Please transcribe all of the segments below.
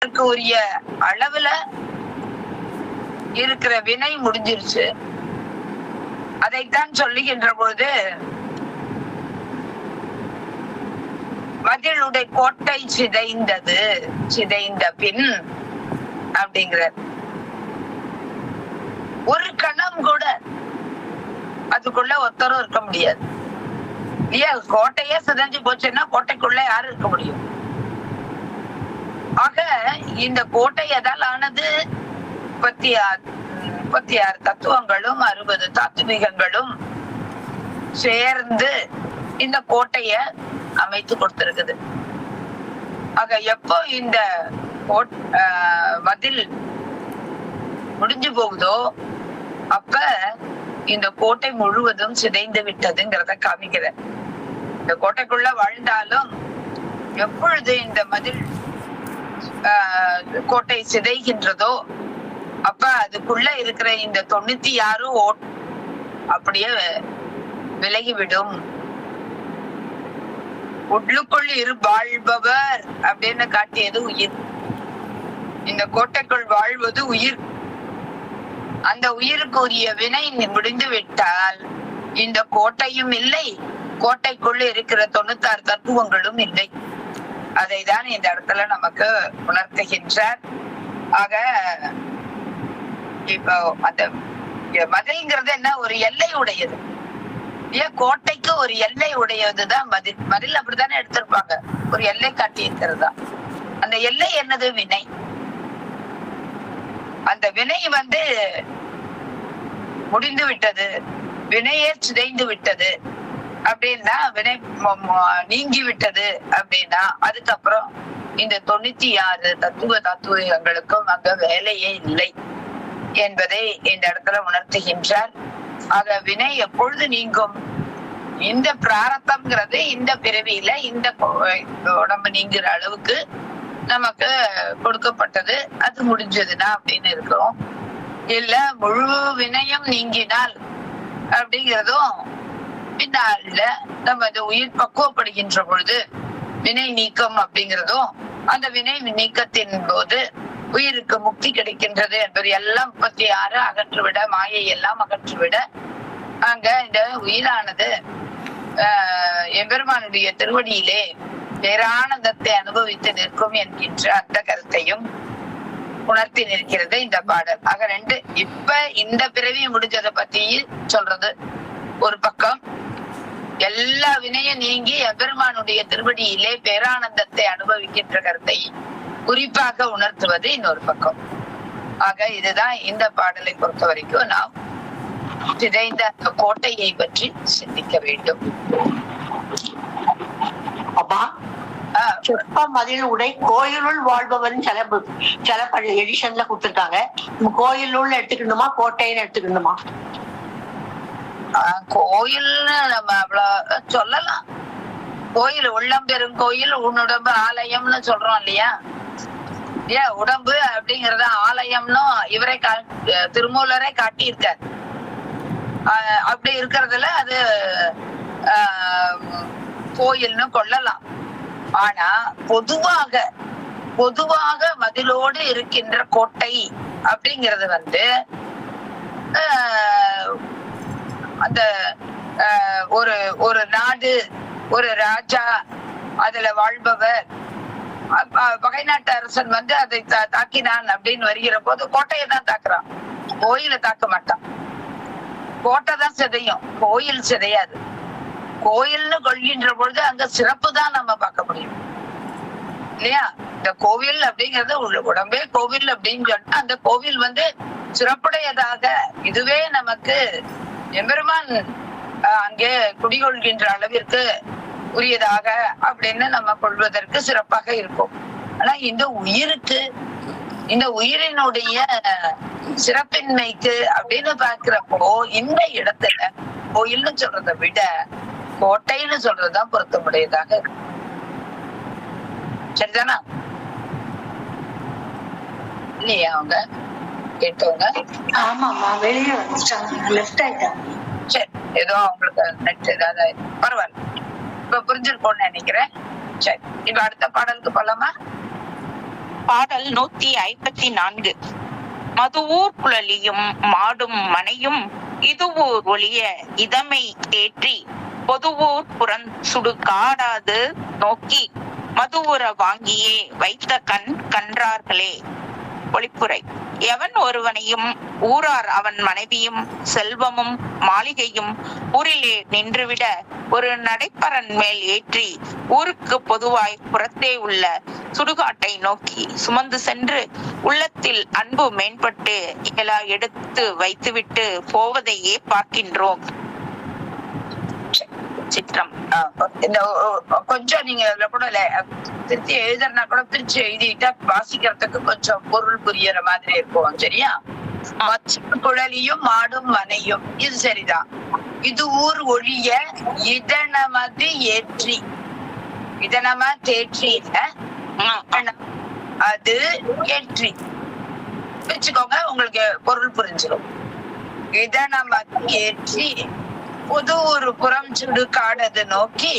உரிய அளவுல இருக்கிற வினை முடிஞ்சிருச்சு. அதைத்தான் சொல்லுகின்ற பொழுது மதிலுடைய கோட்டை சிதைந்தது, சிதைந்த பின் அப்படிங்கிற ஒரு கணம் கூட அதுக்குள்ள ஒருத்தரும் இருக்க முடியாது இல்லையா? கோட்டையே சிதைஞ்சு போச்சுன்னா கோட்டைக்குள்ள யாரு இருக்க முடியும்? ஆக இந்த கோட்டை எதால் ஆனது? 36 தத்துவங்களும் 60 தாத்வீகங்களும் சேர்ந்து இந்த கோட்டைய அமைத்து கொடுத்திருக்குது. ஆக எப்போ இந்த மதில் முடிஞ்சு போகுதோ அப்ப இந்த கோட்டை முழுவதும் சிதைந்து விட்டதுங்கிறத காமிக்கிற. இந்த கோட்டைக்குள்ள வாழ்ந்தாலும் எப்பொழுது இந்த மதில் கோட்டை சிதைகின்றதோ அப்ப அதுக்குள்ள இருக்கிற இந்த 96 அப்படியே விலகிவிடும். உள்ளுக்குள் வாழ்பவர் அப்படின்னு காட்டியது உயிர். இந்த கோட்டைக்குள் வாழ்வது உயிர். அந்த உயிருக்கு உரிய வினை முடிந்து விட்டால் இந்த கோட்டையும் இல்லை, கோட்டைக்குள் இருக்கிற 96 தத்துவங்களும் இல்லை. அதைதான் இந்த இடத்துல நமக்கு உணர்த்துகின்றார். ஆக இப்போ அந்த மதில்ங்கிறது என்ன? ஒரு எல்லை உடையது. கோட்டைக்கு ஒரு எல்லை உடையதுதான் மதில். மதில் அப்படித்தானே எடுத்திருப்பாங்க, ஒரு எல்லை காட்டி இருக்கிறது தான். அந்த எல்லை என்னது? வினை. அந்த வினை முடிந்து விட்டது, வினையே சிதைந்து விட்டது அப்படின்னா, வினை நீங்கி விட்டது அப்படின்னா அதுக்கப்புறம் இந்த 96 தத்துவங்களுக்கும் அங்க வேலையே இல்லை என்பதை இந்த இடத்துல உணர்த்துகின்றார். ஆக வினை எப்பொழுது நீங்கும்? இந்த பிராரத்தம்ங்கிறது இந்த பிறவியில இந்த உடம்பு நீங்குற அளவுக்கு நமக்கு கொடுக்கப்பட்டது, அது முடிஞ்சதுன்னா அப்படின்னு இருக்கிறோம். இல்ல முழு வினையும் நீங்கினால் அப்படிங்கிறதும் பின்னால நம்ம இந்த உயிர் பக்குவப்படுகின்ற பொழுது வினை நீக்கம் அப்படிங்கிறதும், அந்த வினை நீக்கத்தின் போது உயிருக்கு முக்தி கிடைக்கின்றது என்பது எல்லாம் 36 அகற்றுவிட, மாயை எல்லாம் அகற்றுவிட அங்க இந்த உயிரானது எம்பெருமானுடைய திருவடியிலே பேரானந்தத்தை அனுபவித்து நிற்கும் என்கின்ற அந்த கருத்தையும் உணர்த்தி நிற்கிறது இந்த பாடல். ஆக ரெண்டு, இப்ப இந்த பிறவி முடிஞ்சதை பத்தி சொல்றது ஒரு பக்கம், எல்லா வினையும் நீங்கி எம்பெருமானுடைய திருவடியிலே பேரானந்தத்தை அனுபவிக்கின்ற கருத்தை குறிப்பாக உணர்த்துவது இன்னொரு பக்கம். ஆக இதுதான் இந்த பாடலை பொறுத்த வரைக்கும் நாம் சிதைந்த கோட்டையை பற்றி சிந்திக்க வேண்டும். அப்பா சிற்ப மதில் உடை கோயிலுள் வாழ்பவன் சில எடிஷன்ல கொடுத்திருக்காங்க. கோயிலுள் எடுத்துக்கணுமா கோட்டைன்னு எடுத்துக்கணுமா? கோயில்னு நம்ம அவ்வளவு சொல்லலாம். கோயில் உள்ளம் பெரும் கோயில் உன்னுடம்பு ஆலயம்னு சொல்றோம் இல்லையா? உடம்பு அப்படிங்கறத ஆலயம்னு இவரை திருமூலரை காட்டியிருக்கார். அப்படி இருக்கிறதுல அது கோயில்னு கொள்ளலாம். ஆனா பொதுவாக மதிலோடு இருக்கின்ற கோட்டை அப்படிங்கிறது அந்த ஒரு நாடு, ஒரு ராஜா, அதுல வாழ்பவர், பகை நாட்டு அரசன் அதை தாக்கினான் அப்படின்னு வருகிற போது கோட்டையை தான் தாக்குறான், கோயிலை தாக்க மாட்டான். கோட்டை தான் சிதையும், கோயில் சிதையாது. கோயில்னு கொள்கின்ற பொழுது அங்க சிறப்பு தான் நம்ம பார்க்க முடியும் இல்லையா? இந்த கோவில் அப்படிங்கறது உடம்பே கோவில் அப்படின்னு சொன்னா அந்த கோவில் சிறப்புடையதாக, இதுவே நமக்கு எம்பெருமான் அங்கே குடிகொள்கின்ற அளவிற்கு உரியதாக அப்படின்னு நம்ம கொள்வதற்கு சிறப்பாக இருக்கும். ஆனா இந்த உயிருக்கு, இந்த உயிரினுடைய சிறப்பின்மைக்கு அப்படின்னு பாக்குறப்போ இந்த இடத்துல கோயில்னு சொல்றதை விட கோட்டைன்னு சொல்றதுதான் பொருத்தமுடையதாக இருக்கு. சரிதானா? இல்லையா? அவங்க கேட்டவங்க ஆமாமா வெளியே லெஃப்ட் ஆயிட்டாங்க. சரி, ஏதோ அவங்களுக்கு நெட் ஏதாவது பரவாயில்ல, இப்ப புரிஞ்சிருக்கோம்னு நினைக்கிறேன். சரி, இப்ப அடுத்த பாடலுக்கு போலாமா? பாடல் 154. மதுவூர் குழலியும் மாடும் மனையும் இதுவூர் ஒளிய இதமை தேற்றி பொதுவூர் புறன் சுடு காடாது நோக்கி மதுவுற வாங்கியே வைத்த கன்றார்களே. ஒளிப்புரை. எவன் ஒருவனையும் ஊரார் அவன் மனைவியும் செல்வமும் மாளிகையும் ஊரிலே நின்றுவிட ஒரு நடைப்பரன் மேல் ஏற்றி ஊருக்கு பொதுவாய் புறத்தே உள்ள சுடுகாட்டை நோக்கி சுமந்து சென்று உள்ளத்தில் அன்பு மேம்பட்டு இயலா எடுத்து வைத்துவிட்டு போவதையே பார்க்கின்றோம். சித்திரம். கொஞ்சம் நீங்க கூட திருத்தி எழுதுறனா கூட பிரிச்சு எழுதிட்டா வாசிக்கிறதுக்கு கொஞ்சம் பொருள் புரியற மாதிரி இருக்கும். சரியா? குழலியும் மாடும் மனையும், இது சரிதான். இது ஊர் ஒழிய இதனமது ஏற்றி, இதனமா தேற்றி அது ஏற்றி வச்சுக்கோங்க, உங்களுக்கு பொருள் புரிஞ்சிடும். இதனமது ஏற்றி புது ஒரு புறம் சுடு காடது நோக்கி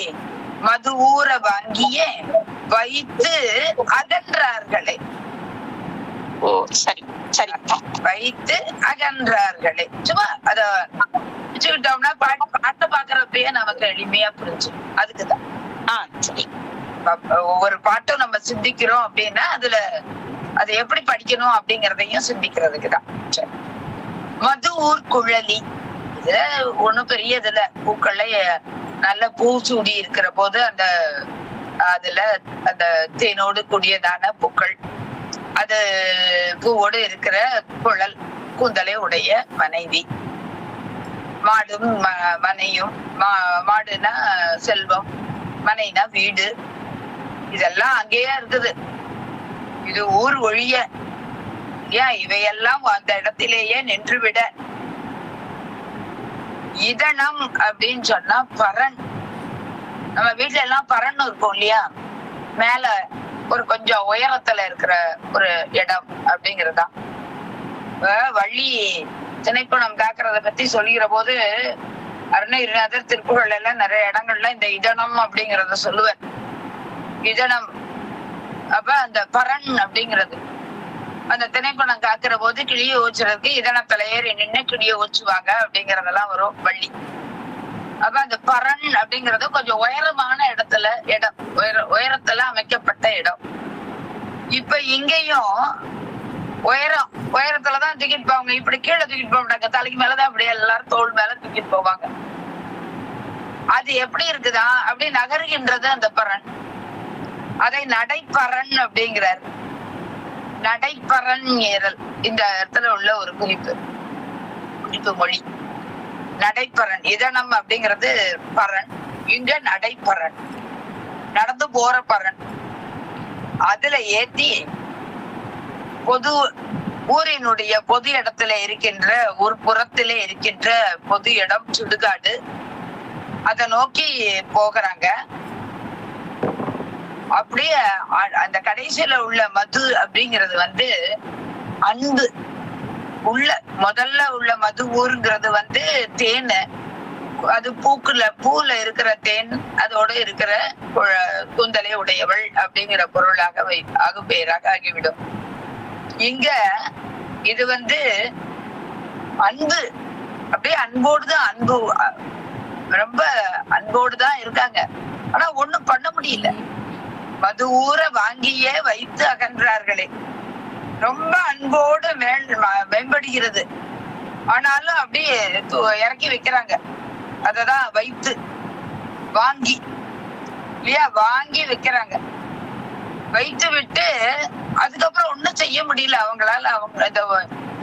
மது ஊற வாங்கியே வைத்து அகன்றார்களே. ஓ சரி சரி. வைத்து அகன்றார்களே. சும்மா அத வச்சுக்கிட்டோம்னா பாட்டு பாக்குறப்பயே நமக்கு எளிமையா புரிஞ்சு. அதுக்குதான் சரி. ஒவ்வொரு பாட்டும் நம்ம சிந்திக்கிறோம் அப்படின்னா அதுல அதை எப்படி படிக்கணும் அப்படிங்கறதையும் சிந்திக்கிறதுக்குதான். சரி. மது ஊர் குழலி, இது ஒண்ணும் பெரிய இதுல பூக்கள்ல நல்ல பூ சூடி இருக்கிற போது அந்த அதுல அந்த தேனோடு கூடியதான பூக்கள், அது பூவோடு இருக்கிற குழல் கூந்தலை உடைய மனைவி. மாடும் மனையும், மாடுனா செல்வம், மனைனா வீடு, இதெல்லாம் அங்கேயே இருக்குது. இது ஊர் ஒழிய ஏன் இவையெல்லாம் அந்த இடத்திலேயே நின்றுவிட. இதனம் அப்படின்னு சொன்னா பரன். நம்ம வீட்டுல எல்லாம் பரன் இருக்கும் இல்லையா, மேல ஒரு கொஞ்சம் உயரத்துல இருக்கிற ஒரு இடம் அப்படிங்கறதா. வள்ளி திணைப்பணம் காக்குறத பத்தி சொல்லிக்கிற போது அருணகிரிநாதர் திருப்புகழ் எல்லாம் நிறைய இடங்கள்ல இந்த இதனம் அப்படிங்கறத சொல்லுவார். இதனம் அப்ப அந்த பரன் அப்படிங்கிறது அந்த திணைப்பணம் காக்குற போது கிளிய ஊச்சுறதுக்கு இதனத்துல ஏறி நின்று கிளிய ஊச்சுவாங்க அப்படிங்கறதெல்லாம் வரும் வள்ளி. அப்ப அந்த பரன் அப்படிங்கறது கொஞ்சம் உயரமான இடத்துல உயரத்துல அமைக்கப்பட்ட இடம். இப்ப இங்கேயும் உயரத்துலதான் தூக்கிட்டு போவாங்க. இப்படி கீழே தூக்கிட்டு போக மாட்டாங்க, தலைக்கு மேலதான் அப்படியே எல்லாரும் தோல் மேல தூக்கிட்டு போவாங்க. அது எப்படி இருக்குதா அப்படி நகருகின்றது அந்த பரன். அதை நடைப்பரன் அப்படிங்கிறார். நடைப்பரன் ஏறல் இந்த இடத்துல உள்ள ஒரு குறிப்பு மொழி. நடைப்பரன் இதனம் அப்படிங்கிறது பரன், இங்க நடைப்பரன் நடந்து போற பரன். அதுல ஏத்தி பொது ஊரினுடைய பொது இடத்துல இருக்கின்ற ஒரு புறத்திலே இருக்கின்ற பொது இடம் சுடுகாடு, அதை நோக்கி போகிறாங்க. அப்படியே அந்த கடைசியில உள்ள மது அப்படிங்கிறது அன்பு உள்ள முதல்ல உள்ள மது ஊருங்கிறது தேன். அது பூல இருக்கிற தேன், அதோட இருக்கிற கூந்தலை உடையவள் அப்படிங்கிற பொருளாக ஆகும் பெயராக ஆகிவிடும். இங்க இது அன்பு, அப்படியே அன்போடுதான், அன்பு ரொம்ப அன்போடுதான் இருக்காங்க. ஆனா ஒண்ணும் பண்ண முடியல. மது ஊற வாங்கியே வைத்து அகன்றார்களே. ரொம்ப அன்போடு மேம்படுகிறது, ஆனாலும் அப்படியே இறக்கி வைக்கிறாங்க. அததான் வைத்து வாங்கி இல்லையா, வாங்கி வைக்கிறாங்க. வைத்து விட்டு அதுக்கப்புறம் ஒண்ணும் செய்ய முடியல அவங்களால. அவங்க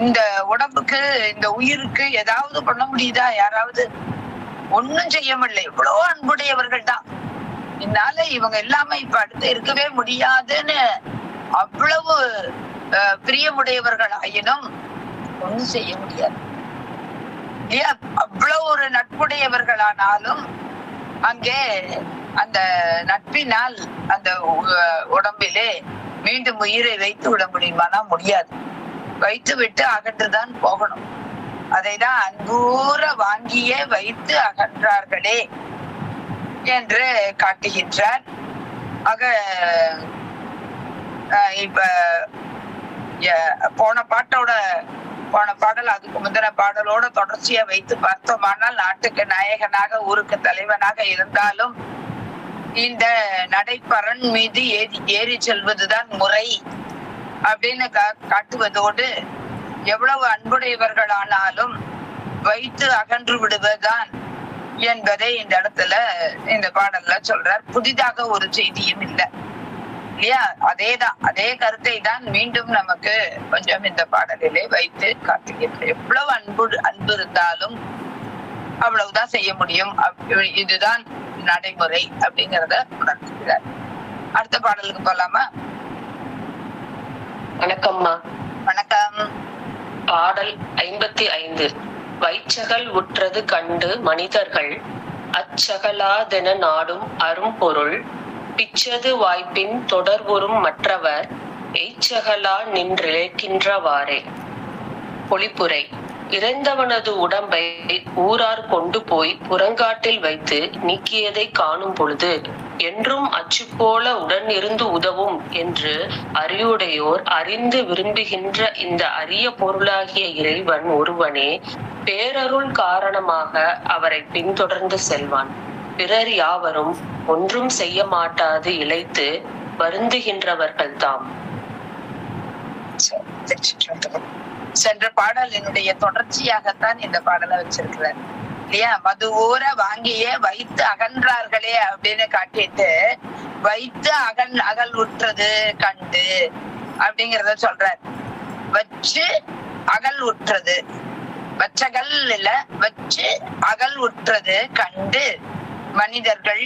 இந்த உடம்புக்கு இந்த உயிருக்கு ஏதாவது பண்ண முடியுதா? யாராவது ஒண்ணும் செய்ய முடியல. இவ்வளவு அன்புடையவர்கள் தான். என்னால இவங்க இல்லாம இப்ப அடுத்து இருக்கவே முடியாதுன்னு அவ்வளவு பிரியமுடையவர்கள் ஆயினும் ஒண்ணும் செய்ய முடியாது இல்லையா. அவ்வளவு ஒரு நட்புடையவர்களானாலும் அங்கே அந்த நட்பினால் அந்த உடம்பிலே மீண்டும் உயிரை வைத்து விட முடியுமானா முடியாது. வைத்து விட்டு அகன்றுதான் போகணும். அதைதான் அன்பூர வாங்கியே வைத்து அகன்றார்களே என்று காட்டுகின்றார். ஆக இப்ப போன பாடல் அதுக்கு முந்தின பாடலோட தொடர்ச்சியா வைத்து பார்த்தோமானால் நாட்டுக்கு நாயகனாக ஊருக்கு தலைவனாக இருந்தாலும் இந்த நடைப்பறன் மீது ஏறி செல்வதுதான் முறை அப்படின்னு காட்டுவதோடு எவ்வளவு அன்புடையவர்களானாலும் வைத்து அகன்று விடுவதுதான் என்பதை இந்த இடத்துல இந்த பாடல்ல சொல்றார். புதிதாக ஒரு செய்தியும் இல்லை இல்லையா? அதே கருத்தை தான் மீண்டும் நமக்கு கொஞ்சம் இந்த பாடலிலே வைத்து காட்டுகிறது. எவ்வளவு அன்பு இருந்தாலும் அவ்வளவுதான் செய்ய முடியும், இதுதான் நடைமுறை அப்படிங்கிறத உணர்த்துகிறார். அடுத்த பாடலுக்கு போலாமா? வணக்கம்மா. வணக்கம். பாடல் 55. வைச்சகல் உற்றது கண்டு மனிதர்கள் அச்சகலாதென நாடும் அரும்பொருள் பிச்சது வாய்ப்பின் தொடர்புறும் மற்றவர் எய்ச்சகலா நின்றிழைக்கின்றவாறே. பொழிப்புரை. இறந்தவனது உடம்பை ஊரார் கொண்டு போய் புறங்காட்டில் வைத்து நீக்கியதை காணும் பொழுது என்றும் அச்சு போல உடன் இருந்து உதவும் என்று அறிவுடையோர் அறிந்து விரும்புகின்ற இந்த அரிய பொருளாகிய இறைவன் ஒருவனே பேரருள் காரணமாக அவரை பின்தொடர்ந்து செல்வான். பிறர் யாவரும் ஒன்றும் செய்ய மாட்டாது இழைத்து வருந்துகின்றவர்கள் தாம். சென்ற பாடலினுடைய தொடர்ச்சியாகத்தான் இந்த பாடலை வச்சிருக்கிறார் இல்லையா? மது ஊற வாங்கிய வைத்து அகன்றார்களே அப்படின்னு காட்டிட்டு வைத்து அகல் உற்றது கண்டு அப்படிங்கிறத சொல்றார். வச்சு அகல் உற்றது, வச்சகல் இல்ல, வச்சு அகல் உற்றது கண்டு மனிதர்கள்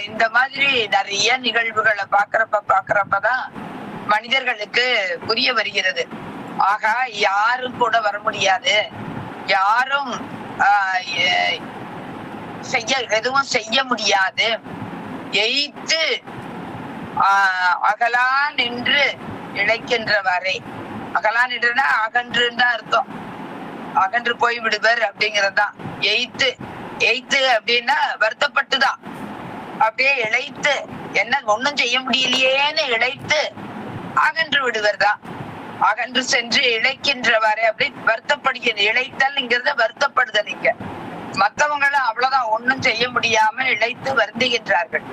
இந்த மாதிரி நிறைய நிகழ்வுகளை பாக்குறப்பதான் மனிதர்களுக்கு புரிய வருகிறது. ஆகா, யாரும் கூட வர முடியாது, யாரும் எதுவும் செய்ய முடியாது, எய்த்து அகலா நின்று இழைக்கின்ற வரை. அகலா நின்றுனா அகன்றுன்னு தான் அர்த்தம், அகன்று போய் விடுவர் அப்படிங்கறதுதான். எய்த்து அப்படின்னா வருத்தப்பட்டுதான், அப்படியே இழைத்து என்ன ஒண்ணும் செய்ய முடியலையேன்னு இழைத்து அகன்று விடுவர் தான். அகன்று சென்று இழைக்கின்றவாறு அப்படி வருத்தப்படுகிறது. இழைத்தல்ங்கிறத வருத்தப்படுதல். இங்க மத்தவங்களும் அவ்வளவுதான், ஒண்ணும் செய்ய முடியாம இழைத்து வருந்துகின்றார்கள்.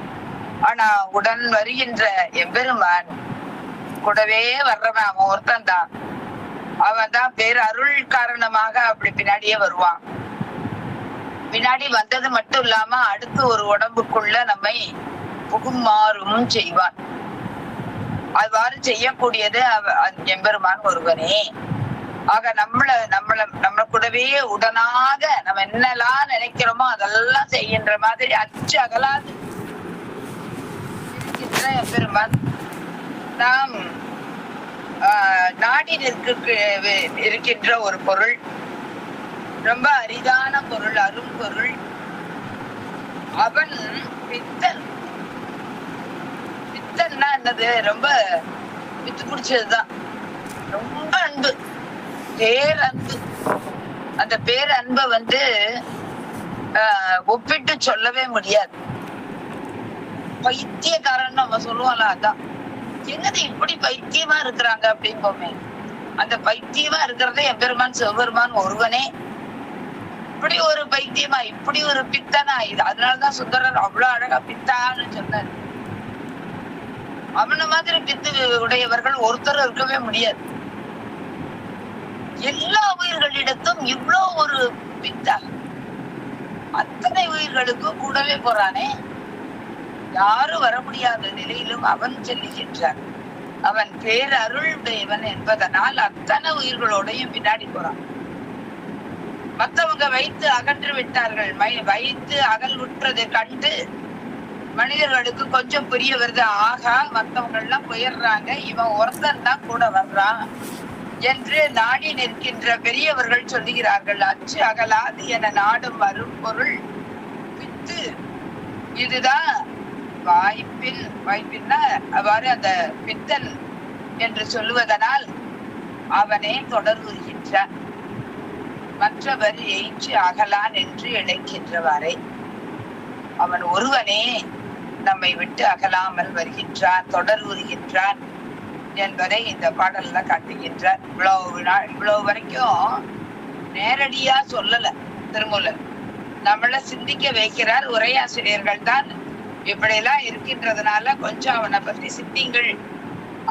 ஆனா உடன் வருகின்ற எம்பெருமான் கூடவே வர்றவன் அவன் ஒருத்தன் தான். அவன் தான் பேர் அருள் காரணமாக அப்படி பின்னாடியே வருவான். பின்னாடி வந்தது மட்டும் இல்லாம அடுத்து ஒரு உடம்புக்குள்ள நம்மை புகுமாறும் செய்வான். அவ்வாறு செய்யக்கூடியது எம்பெருமான் ஒருவனே. ஆக நம்மள கூடவே உடனாக நம்ம என்னெல்லாம் நினைக்கிறோமோ அதெல்லாம் செய்கின்ற மாதிரி அச்சு அகலாது எம்பெருமான் நாம் நாடி இருக்கின்ற ஒரு பொருள், ரொம்ப அரிதான பொருள், அரும்பொருள். அவன் பித்தன். பித்தன்னா என்னது? ரொம்ப பித்து பிடிச்சதுதான், ரொம்ப அன்பு, பேரன்பு. அந்த பேரன்பை ஒப்பிட்டு சொல்லவே முடியாது. பைத்தியக்காரன் நம்ம சொல்லுவோம்ல, அதான். என்னது இப்படி பைத்தியமா இருக்கிறாங்க அப்படின்போமே, அந்த பைத்தியமா இருக்கிறதே எம்பெருமான் சிவபெருமான் ஒருவனே. இப்படி ஒரு பைத்தியமா, இப்படி ஒரு பித்தனா இது. அதனாலதான் சுந்தரர் அவ்வளவு அழகா பித்தான்னு சொன்னார். அவன மாதிரி பித்து உடையவர்கள் ஒருத்தர் இருக்கவே முடியாது. எல்லா உயிர்களிடத்தும் இவ்வளவு ஒரு பித்தா, அத்தனை உயிர்களுக்கும் கூடவே போறானே, யாரும் வர முடியாத நிலையிலும் அவன் செல்லுகின்றான். அவன் பேரருள் உடையவன் என்பதனால் அத்தனை உயிர்களோடையும் பின்னாடி போறான். மற்றவங்க வைத்து அகன்று விட்டார்கள், வைத்து அகல் உற்றது கண்டு மனிதர்களுக்கு கொஞ்சம் புரிய வருது. ஆகா, மற்றவங்க எல்லாம் போயிடுறாங்க, இவன் ஒருத்தன் தான் கூட வர்றான் என்று நாடி நிற்கின்ற பெரியவர்கள் சொல்லுகிறார்கள். அச்சு அகலாது என நாடும் அரும்பொருள் பித்து. இதுதான் வாய்ப்பின்னா அவ்வாறு அந்த பித்தன் என்று சொல்லுவதனால் அவனே தொடர்வுகின்றான். மற்றவர் எய்ச்சு அகலான் என்று இழைக்கின்றவாறே. அவன் ஒருவனே நம்மை விட்டு அகலாமல் வருகின்றான், தொடர் வருகின்றான் என்பதை இந்த பாடல்ல காட்டுகின்றார். இவ்வளவு வரைக்கும் நேரடியா சொல்லல திருமூலர், நம்மள சிந்திக்க வைக்கிறார். உரையாசிரியர்கள் தான் இப்படி எல்லாம் இருக்கின்றதுனால கொஞ்சம் அவனை பத்தி சிந்திங்கள்,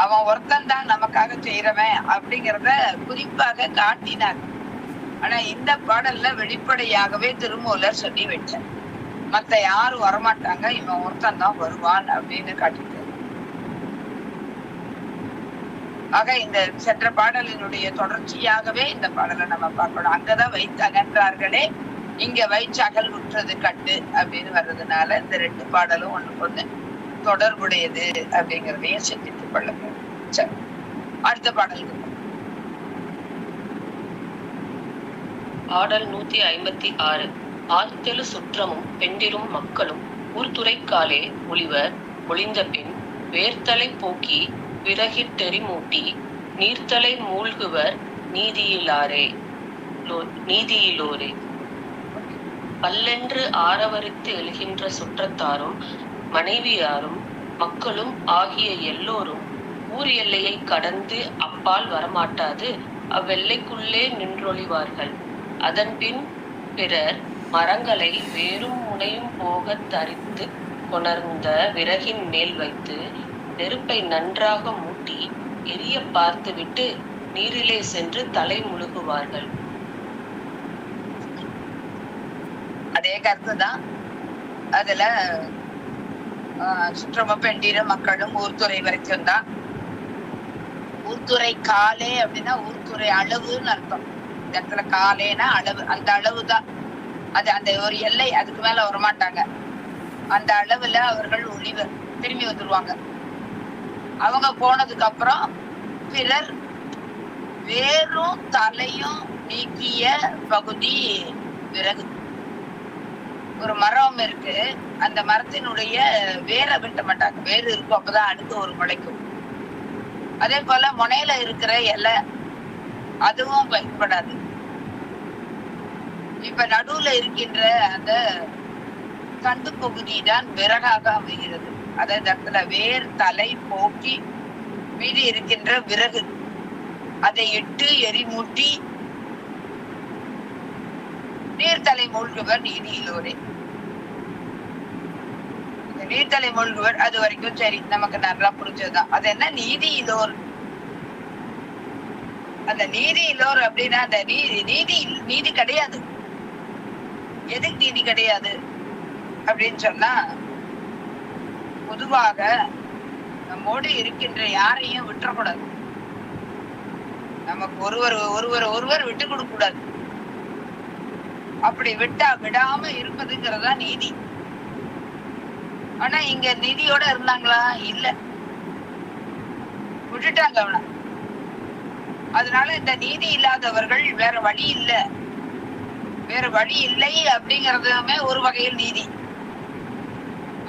அவன் ஒருத்தன் தான் நமக்காக செய்யறவன் அப்படிங்கிறத குறிப்பாக காட்டினார். ஆனா இந்த பாடல்ல வெளிப்படையாகவே திருமூலர் சொல்லி வச்சார், மத்த யாரும் வரமாட்டாங்க, இவன் ஒருத்தன் தான் வருவான் அப்படின்னு காட்டிட்டார். ஆக இந்த சென்ற பாடலினுடைய தொடர்ச்சியாகவே இந்த பாடலை நம்ம பார்க்கணும். அங்கதான் வைத்து அகன்றார்களே, இங்க வைச்சு அகல் உற்றது கண்டு அப்படின்னு வர்றதுனால இந்த ரெண்டு பாடலும் ஒண்ணுக்கு ஒண்ணு தொடர்புடையது அப்படிங்கிறதையும் சிந்தித்துக் கொள்ளுங்க. சரி, அடுத்த பாடலுக்கு பாடல் 156. ஆழ்த்தெழு சுற்றமும் பெண்டிரும் மக்களும் ஊர்துறைக்காலே ஒளிவர் ஒளிந்த பின் வேர்த்தலை போக்கி விறகிட்டெறி மூட்டி நீர்த்தலை மூழ்குவர் நீதியிலோரே. பல்லென்று ஆரவரித்து எழுகின்ற சுற்றத்தாரும் மனைவியாரும் மக்களும் ஆகிய எல்லோரும் ஊர் எல்லையை கடந்து அப்பால் வரமாட்டாது அவ்வெல்லைக்குள்ளே நின்றொழிவார்கள். அதன்பின் பிறர் மரங்களை வேரும் முனையும் போக தரித்து கொணர்ந்த விறகின் மேல் வைத்து நெருப்பை நன்றாக மூட்டி எரிய பார்த்துவிட்டு நீரிலே சென்று தலை முழுகுவார்கள். அதே கருத்துதான். அதுல சுற்றம பெண்டிர மக்களும் ஊர்துறை வரைக்கும் தான். ஊர்துறை காலே அப்படின்னா ஊர்துறை அளவுன்னு அர்த்தம். இந்த இடத்துல காலேனா அளவு, அந்த அளவு தான் அது. அந்த ஒரு எல்லை, அதுக்கு மேல வரமாட்டாங்க. அந்த அளவுல அவர்கள் ஒளிவர் திரும்பி வந்துருவாங்க. அவங்க போனதுக்கு அப்புறம் பிறர் வேரும் தலையும் நீக்கிய பகுதி விறகு. ஒரு மரம் இருக்கு, அந்த மரத்தினுடைய வேரை வெட்ட மாட்டாங்க, வேறு இருக்கும், அப்பதான் அடுத்து ஒரு முளைக்கும். அதே போல முனையில இருக்கிற இலை அதுவும் பயன்படாது. இப்ப நடுவுல இருக்கின்ற அந்த தண்டு பகுதி தான் விறகாக அமைகிறது. அதே இடத்துல வேர் தலை போக்கி மீதி இருக்கின்ற விறகு அதை இட்டு எரிமூட்டி நீர்த்தலை மூழ்குவர் நீதியிலோரே. நீர்த்தலை மூழ்குவர் அது வரைக்கும் சரி, நமக்கு நல்லா புரிஞ்சதுதான். அது என்ன நீதியிலோர்? அந்த நீதியிலோர் அப்படின்னா அந்த நீதி கிடையாது. எதுக்கு நீதி கிடையாது அப்படின்னு சொன்னா, பொதுவாக நம்மோடு இருக்கின்ற யாரையும் விட்டுறக்கூடாது. நமக்கு ஒருவர் விட்டு கொடுக்க கூடாது. அப்படி விடாம இருப்பதுங்கிறதா நீதி. ஆனா இங்க நிதியோட இருந்தாங்களா? இல்ல, விட்டுட்டாங்க அவனை. அதனால இந்த நீதி இல்லாதவர்கள் வேற வழி இல்லை அப்படிங்கறதுமே ஒரு வகையில் நீதி.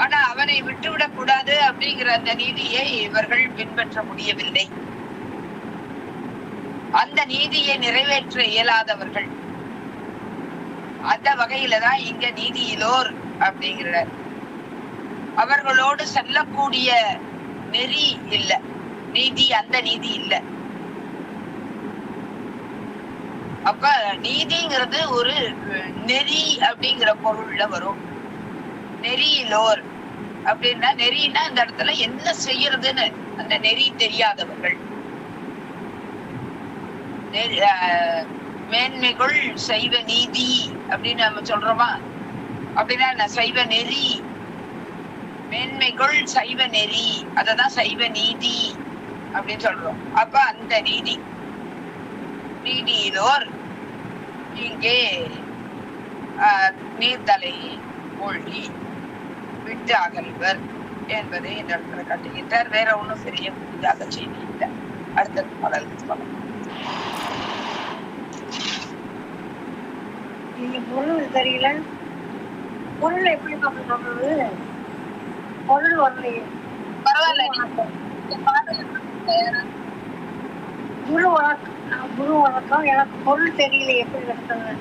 ஆனா அவனை விட்டுவிடக் கூடாது அப்படிங்கிற அந்த நீதியை இவர்கள் பின்பற்ற முடியவில்லை. அந்த நீதியை நிறைவேற்ற இயலாதவர்கள், அந்த வகையில தான் இங்க நீதியிலோர் அப்படிங்கிற. அவர்களோடு செல்லக்கூடிய நெறி இல்ல, நீதி, அந்த நீதி இல்ல. அப்ப நீதிங்கிறது ஒரு நெறி அப்படிங்கிற பொருள்ல வரும். நெறியிலோர் அப்படின்னா, நெறின்னா இந்த இடத்துல என்ன செய்யறதுன்னு அந்த நெறி தெரியாதவர்கள். மேன்மைகள் சைவ நீதி அப்படின்னு நம்ம சொல்றோமா? அப்படின்னா சைவ நெறி, மேன்மைகள் சைவ நெறி, அததான் சைவ நீதி அப்படின்னு சொல்றோம். அப்ப அந்த நீதியிலோர் இங்கே நீர்த்தலை மூழ்கி விட்டு அகல்வர் என்பதை இந்த இடத்துல காட்டுகின்றார். வேற ஒண்ணும் பெரிய புதிதாக செய்தி இல்லை. அடுத்த பாடலுக்கு சொல்லலாம். நீங்க பொருள் தெரியல, பொருள் எப்படி சொல்றது? பொருள் வரலையே, பரவாயில்ல. குரு வணக்கம். எனக்கு பொருள் தெரியல, எப்படி நடத்துறது?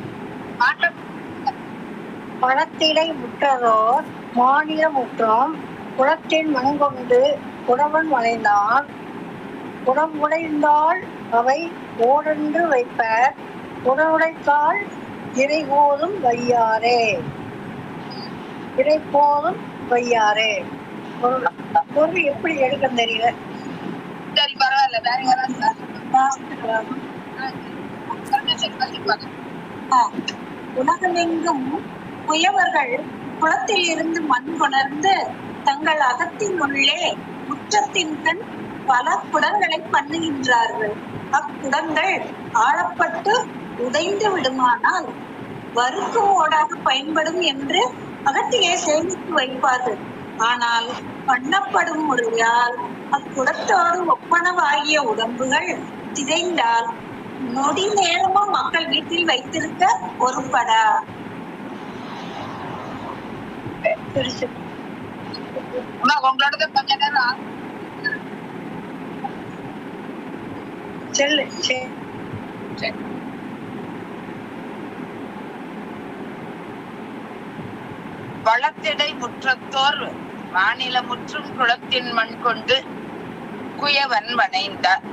பணத்திடை முற்றதோர் மாநில முற்றம் குளத்தின் மண்கொண்டு குடவன் வளைந்தான். குடம் உடைந்தால் அவை ஓடென்று வைப்பர். குடவுடைத்தால் இறை போதும் வையாரே. இறை போதும் வையாரே. பொருள் எப்படி எடுக்க தெரியல. சரி, பரவாயில்ல. வேற யாராவது உலகமெங்கும் குயவர்கள் குளத்தில் இருந்து மண் கொணர்ந்து தங்கள் அகத்தின் உள்ளே முற்றத்தின் கண் பல குடங்களை பண்ணுகின்றார்கள். அக்குடங்கள் ஆளப்பட்டு உடைந்து விடுமானால் வறுக்கும் ஓடாக பயன்படும் என்று அகத்திலே சேமித்து வைப்பார்கள். ஆனால் பண்ணப்படும் முறையால் அக்குடத்தோடு ஒப்பனவாகிய உடம்புகள் சிதைந்தால் நொடி நேரமும் மக்கள் வீட்டில் வைத்திருக்க ஒருபடா. உங்களோட கொஞ்ச நேரம் செல்லு. வளத்திடை முற்றத்தோர் மாநில முற்றும் குளத்தின் மண் கொண்டு குயவன் வணைந்தார்.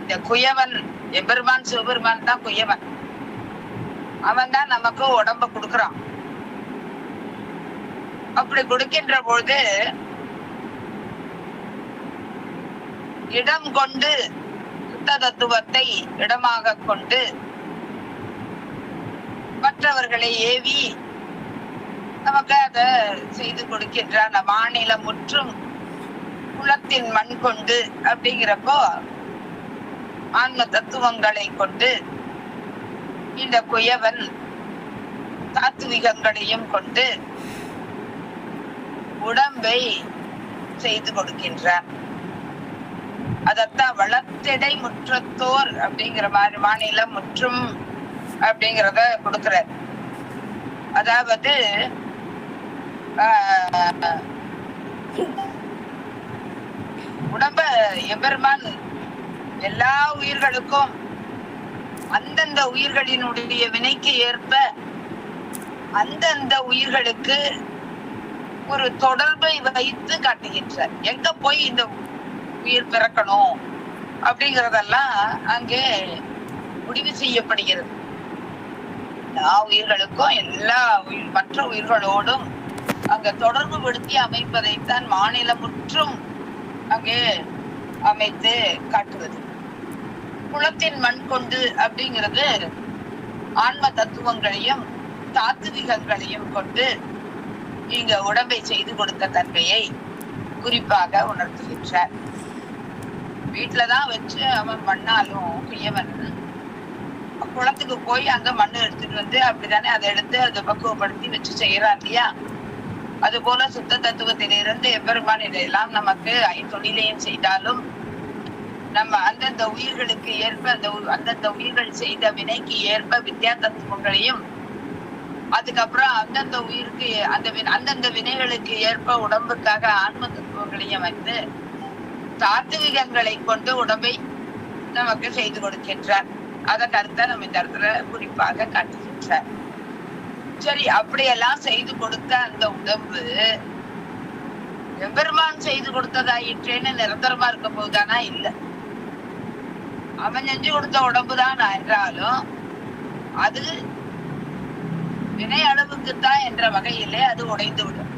இந்த குயவன் எம்பெருமான் சிவபெருமான் தான் குயவன். அவன் தான் நமக்கு உடம்ப கொடுக்கறான். அப்படி கொடுக்கின்ற பொழுது இடம் கொண்டு சுத்த தத்துவத்தை இடமாக கொண்டு மற்றவர்களை ஏவி நமக்கு அதை செய்து கொடுக்கின்றான். மாநில முற்றும் குளத்தின் மண் கொண்டு அப்படிங்கிறப்போ ஆன்ம தத்துவங்களை கொண்டு இந்த குயவன் தாத்துவிகங்களையும் கொண்டு உடம்பை செய்து கொடுக்கின்றான். அதத்தான் வளத்திடை முற்றத்தோர் அப்படிங்கிற மாதிரி மாநில முற்றும் அப்படிங்கிறத கொடுக்கிறார். அதாவது உடம்ப எம்பெருமான் எல்லா உயிர்களுக்கும் அந்தந்த உயிர்களினுடைய வினைக்கு ஏற்ப அந்தந்த உயிர்களுக்கு ஒரு தொடர்பை வைத்து காட்டுகின்றார். எங்க போய் இந்த உயிர் பிறக்கணும் அப்படிங்கறதெல்லாம் அங்கே முடிவு செய்யப்படுகிறது. எல்லா உயிர்களுக்கும் எல்லா மற்ற உயிர்களோடும் அங்க தொடர்பு படுத்தி அமைப்பதைத்தான் மாநில முற்றும் அங்கே அமைத்து காட்டுவது. குளத்தின் மண் கொண்டு அப்படிங்கிறது ஆன்ம தத்துவங்களையும் தாத்துவிகங்களையும் கொண்டு இங்க உடம்பை செய்து கொடுத்த தன்மையை குறிப்பாக உணர்த்துகின்றார். வீட்டுலதான் வச்சு அவன் பண்ணாலும் குயவன் குளத்துக்கு போய் அங்க மண்ணு எடுத்துட்டு வந்து அப்படித்தானே அதை எடுத்து அதை பக்குவப்படுத்தி வச்சு செய்யறான் இல்லையா? அது போல சுத்த தத்துவத்திலிருந்து எம்பெருமான் இதையெல்லாம் நமக்கு ஐந்தொழிலையும் செய்தாலும் நம்ம அந்தந்த உயிர்களுக்கு ஏற்ப அந்தந்த உயிர்கள் செய்த வினைக்கு ஏற்ப வித்யா தத்துவங்களையும் அதுக்கப்புறம் அந்தந்த உயிருக்கு அந்தந்த வினைகளுக்கு ஏற்ப உடம்புக்காக ஆன்ம தத்துவங்களையும் வந்து தாத்துவிகங்களை கொண்டு உடம்பை நமக்கு செய்து கொடுக்கின்றார். அத கருத்தை நம்ம இந்த இடத்துல குறிப்பாக காட்டுகின்றார். சரி, அப்படியெல்லாம் செய்து கொடுத்த அந்த உடம்பு எம்பெருமான் செய்து கொடுத்ததாயிற்றேன்னு நிரந்தரமா இருக்க போதுதானா? இல்ல, அவன் செஞ்சு கொடுத்த உடம்புதான் என்றாலும் அது வினை அளவுக்குத்தான் என்ற வகையிலே அது உடைந்து விடும்.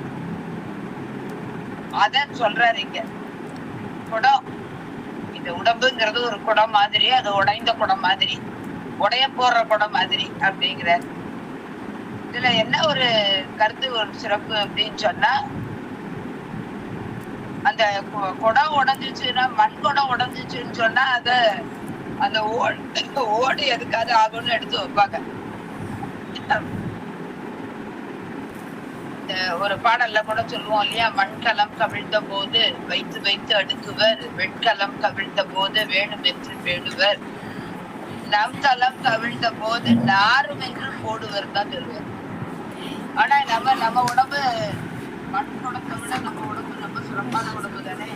அத சொல்றாரு இங்க. குடம், இந்த உடம்புங்கிறது ஒரு குடம் மாதிரி, அது உடைந்த குடம் மாதிரி, உடைய போடுற குடம் மாதிரி அப்படிங்கிற. இதுல என்ன ஒரு கருத்து, ஒரு சிறப்பு அப்படின்னு சொன்னா, அந்த குடம் உடைஞ்சிச்சுன்னா, மண் குடம் உடைஞ்சிச்சுன்னு சொன்னா அத அந்த ஓடு எதுக்காது ஆகும்னு எடுத்து வைப்பாங்க. ஒரு பாடல்ல கூட சொல்லுவோம் இல்லையா, மண்கலம் கவிழ்ந்த போது வைத்து வைத்து அடுக்குவர், வெண்கலம் கவிழ்ந்த போது வேணும் என்று பேடுவர், நம் தலம் கவிழ்ந்த போது நாரும் என்று போடுவர் தான் சொல்லுவார். ஆனா நம்ம உடம்பு மண் குடத்தை விட நம்ம உடம்பு ரொம்ப சிறப்பான உடம்பு தானே,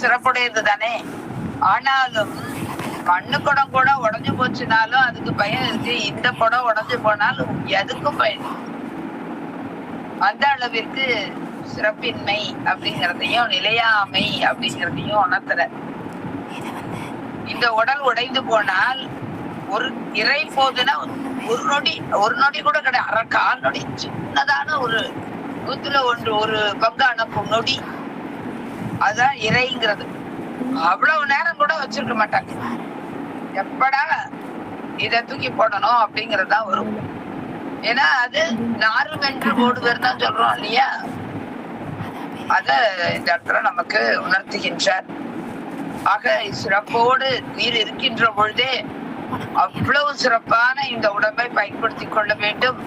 சிறப்புடையது தானே. ஆனாலும் மண்ணு குடம் கூட உடஞ்சு போச்சுனாலும் அதுக்கு பயன் இருக்கு, இந்த குடம் உடஞ்சு போனாலும் எதுக்கும் பயன். அந்த அளவிற்கு சிறப்பின்மை அப்படிங்கிறதையும் நிலையாமை அப்படிங்கிறதையும் உணர்த்துற. இந்த உடல் உடைந்து போனால் ஒரு இறை போதுன்னா ஒரு நொடி கூட கிடையாது, அரை கால் நொடி, சின்னதான ஒரு 100 ஒரு பங்கான நொடி, அதுதான் இறைங்கிறது. அவ்வளவு நேரம் கூட வச்சிருக்க மாட்டாங்க. எப்படா இத தூக்கி போடணும் அப்படிங்கறதுதான் வரும். ஏன்னா அது நாரும் என்று ஓடுவர் தான் சொல்றோம் இல்லையா, அத இந்த இடத்துல நமக்கு உணர்த்துகின்றார். ஆக சிறப்போடு உயிர் இருக்கின்ற பொழுதே அவ்வளவு சிறப்பான இந்த உடம்பை பயன்படுத்திக் கொள்ள வேண்டும்.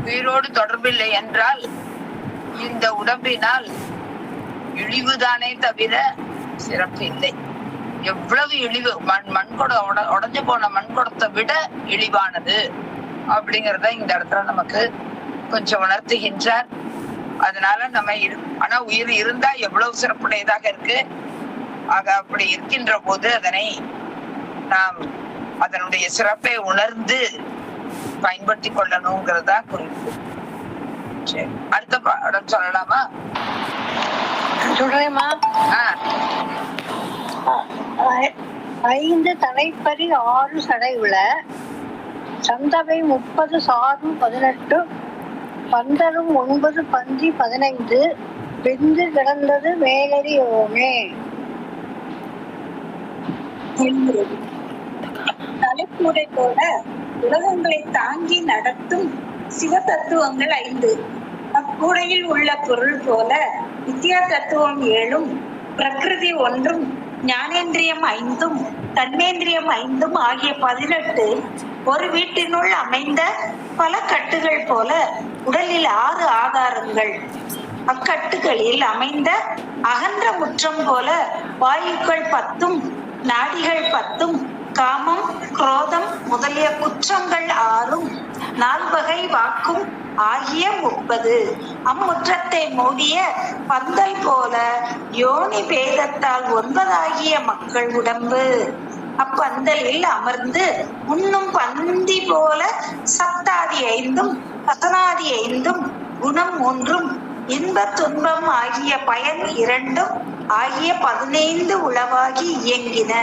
உயிரோடு தொடர்பில்லை என்றால் இந்த உடம்பினால் இழிவுதானே தவிர சிறப்பு இல்லை. எவ்வளவு இழிவு, மண்குடம் உடைஞ்சு போன மண்குடத்தை விட இழிவானது அப்படிங்கறத இந்த இடத்துல நமக்கு கொஞ்சம் உணர்த்துகின்றார். அதனால நம்ம ஆனா உயிர் இருந்தா எவ்வளவு சிறப்புடையதாக இருக்கு. ஆக அப்படி இருக்கின்ற போது அதனை நாம் அதனுடைய சிறப்பை உணர்ந்து பயன்படுத்தி கொள்ளணுங்கிறதா குறிப்பு. சரி, அடுத்த பாடம் சொல்லலாமா? சொல்றேம்மா. 5 தலைப்பறி 6 சடை உள, சந்தவை 30 சாரும் 18, பந்தரும் 9 பந்தி 15, வெந்து கிடந்தது மேலறி ஓமே. தலைக்கூடைத்தோட உலகங்களை தாங்கி நடத்தும் சிவ தத்துவங்கள் 5. அக்கூடையில் உள்ள பொருள் போல வித்யா தத்துவம் 7, பிரகிருதி 1, ஞானேந்திரியம் 5, தன்மேந்திரியம் 5 ஆகிய 18 ஒரு வீட்டினுள் அமைந்த பல கட்டுகள் போல உடலில் 6 ஆதாரங்கள். அக்கட்டுகளில் அமைந்த அகன்ற முற்றம் போல வாயுக்கள் 10, நாடிகள் 10, காமம் குரோதம் முதலிய குற்றங்கள் 6, 4 வகை வாக்கும் ஆகிய 30. அம்முற்றத்தை மூடிய பந்தல் போல யோனி பேதத்தால் 9 ஆகிய மக்கள் உடம்பு. அப்பந்தலில் அமர்ந்து உண்ணும் பந்தி போல சத்தாதி 5, கசனாதி 5, குணம் 3, இன்ப துன்பம் ஆகிய பயன் 2 ஆகிய 15 உளவாகி இயங்கின.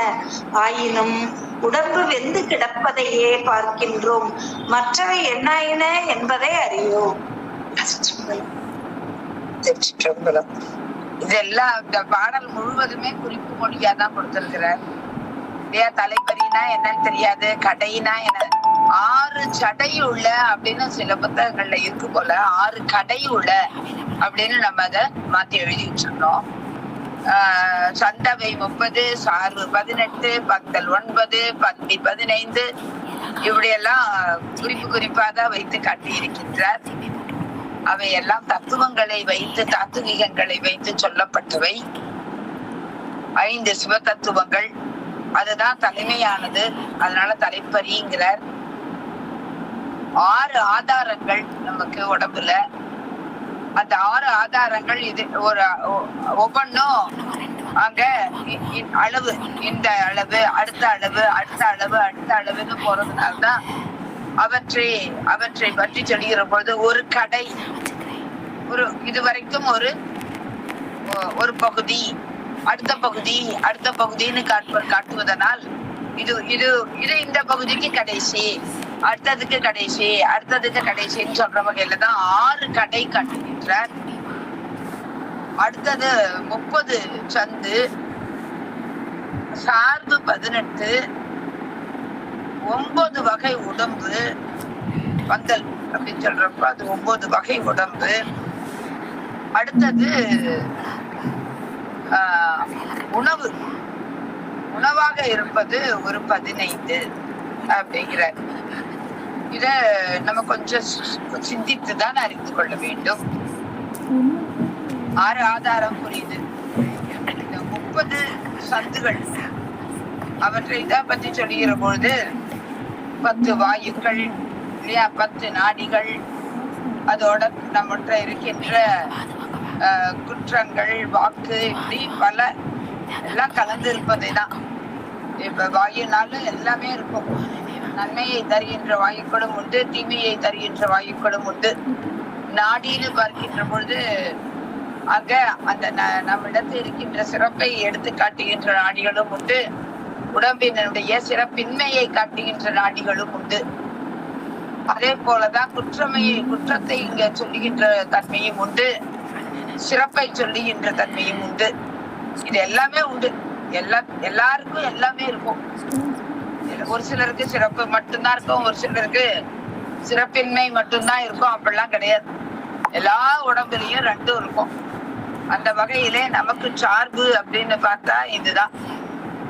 ஆயினும் உடம்பு வெந்து கிடப்பதையே பார்க்கின்றோம், மற்றவை என்னாயின என்பதை அறியோம். இதெல்லாம் இந்த பாடல் முழுவதுமே குறிப்பு மொழியா தான் கொடுத்திருக்கிறார். இல்லையா? தலைப்பறினா என்னன்னு தெரியாது, கடைனா என்ன, 6 சடை உள்ள அப்படின்னு சில புத்தகங்கள்ல இருக்கு போல, 6 கடை உள்ள அப்படின்னு நம்ம அதை மாத்தி எழுதி வச்சிருந்தோம். சந்தவை 30, சார்பு 18, பந்தல் 9, பந்தி 15 இப்படி எல்லாம் குறிப்பா தான் வைத்து காட்டி இருக்கின்றார். அவையெல்லாம் தத்துவங்களை வைத்து, தாத்துவிகங்களை வைத்து சொல்லப்பட்டவை. 5 சிவ தத்துவங்கள், அதுதான் தலைமையானது. அதனால தலைப்பறிங்கிறார். 6 ஆதாரங்கள் நமக்கு உடம்புல. அந்த 6 ஆதாரங்கள் இது ஒரு ஒவ்வொன்றும் அங்க அளவு, இந்த அளவு, அடுத்த அளவு, அடுத்த அளவு, அடுத்த அளவுன்னு போறதுனால்தான் அவற்றை பற்றி சொல்லுகிற பொழுது ஒரு கடை, ஒரு இதுவரைக்கும் ஒரு பகுதி, அடுத்த பகுதின்னு காட்டுவதனால் இது இது இது இந்த பகுதிக்கு கடைசி, அடுத்ததுக்கு கடைசின்னு சொல்ற வகையில தான் 6 கடை காட்டுகின்றார். அடுத்தது 30 சந்து, சார்பு 18, 9 வகை உடம்பு, பந்தல் அப்படின்னு சொல்றப்ப அது 9 வகை உடம்பு. அடுத்தது உணவாக இருப்பது ஒரு 15 அப்படிங்கிறார். இத நம்ம கொஞ்சம் சிந்தித்துதான் அறிந்து கொள்ள வேண்டும். 6 ஆதாரம் புரியுது. இந்த 30 சந்துகள் அவற்றை தான் பற்றி சொல்லுகிற பொழுது 10 வாயுக்கள் இல்லையா, 10 நாடிகள், அதோட நம்மகிட்ட இருக்கின்ற குற்றங்கள், வாக்கு, இப்படி பல எல்லாம் கலந்து இருப்பதை தான். இப்ப வாயுனாலும் எல்லாமே இருக்கும். நன்மையை தருகின்ற வாயுக்களும் உண்டு, தீமையை தருகின்ற வாயுக்களும் உண்டு. நாடின்னு பார்க்கின்ற பொழுது அங்க அந்த நம்மிடத்தில் இருக்கின்ற சிறப்பை எடுத்து காட்டுகின்ற நாடிகளும் உண்டு, உடம்பினுடைய சிறப்பின்மையை காட்டுகின்ற நாடிகளும் உண்டு. அதே போலதான் குற்றத்தை இங்க சொல்லுகின்ற தன்மையும் உண்டு, சிறப்பை சொல்லுகின்ற தன்மையும் உண்டு. இது எல்லாமே உண்டு. எல்லாருக்கும் எல்லாமே இருக்கும். ஒரு சிலருக்கு சிறப்பு மட்டும்தான் இருக்கும், ஒரு சிலருக்கு சிறப்பின்மை மட்டும்தான் இருக்கும். அப்படிலாம் கிடையாது. எல்லா உடம்புலயும் ரெண்டும் இருக்கும். அந்த வகையிலே நமக்கு சார்பு அப்படின்னு பார்த்தா இதுதான்,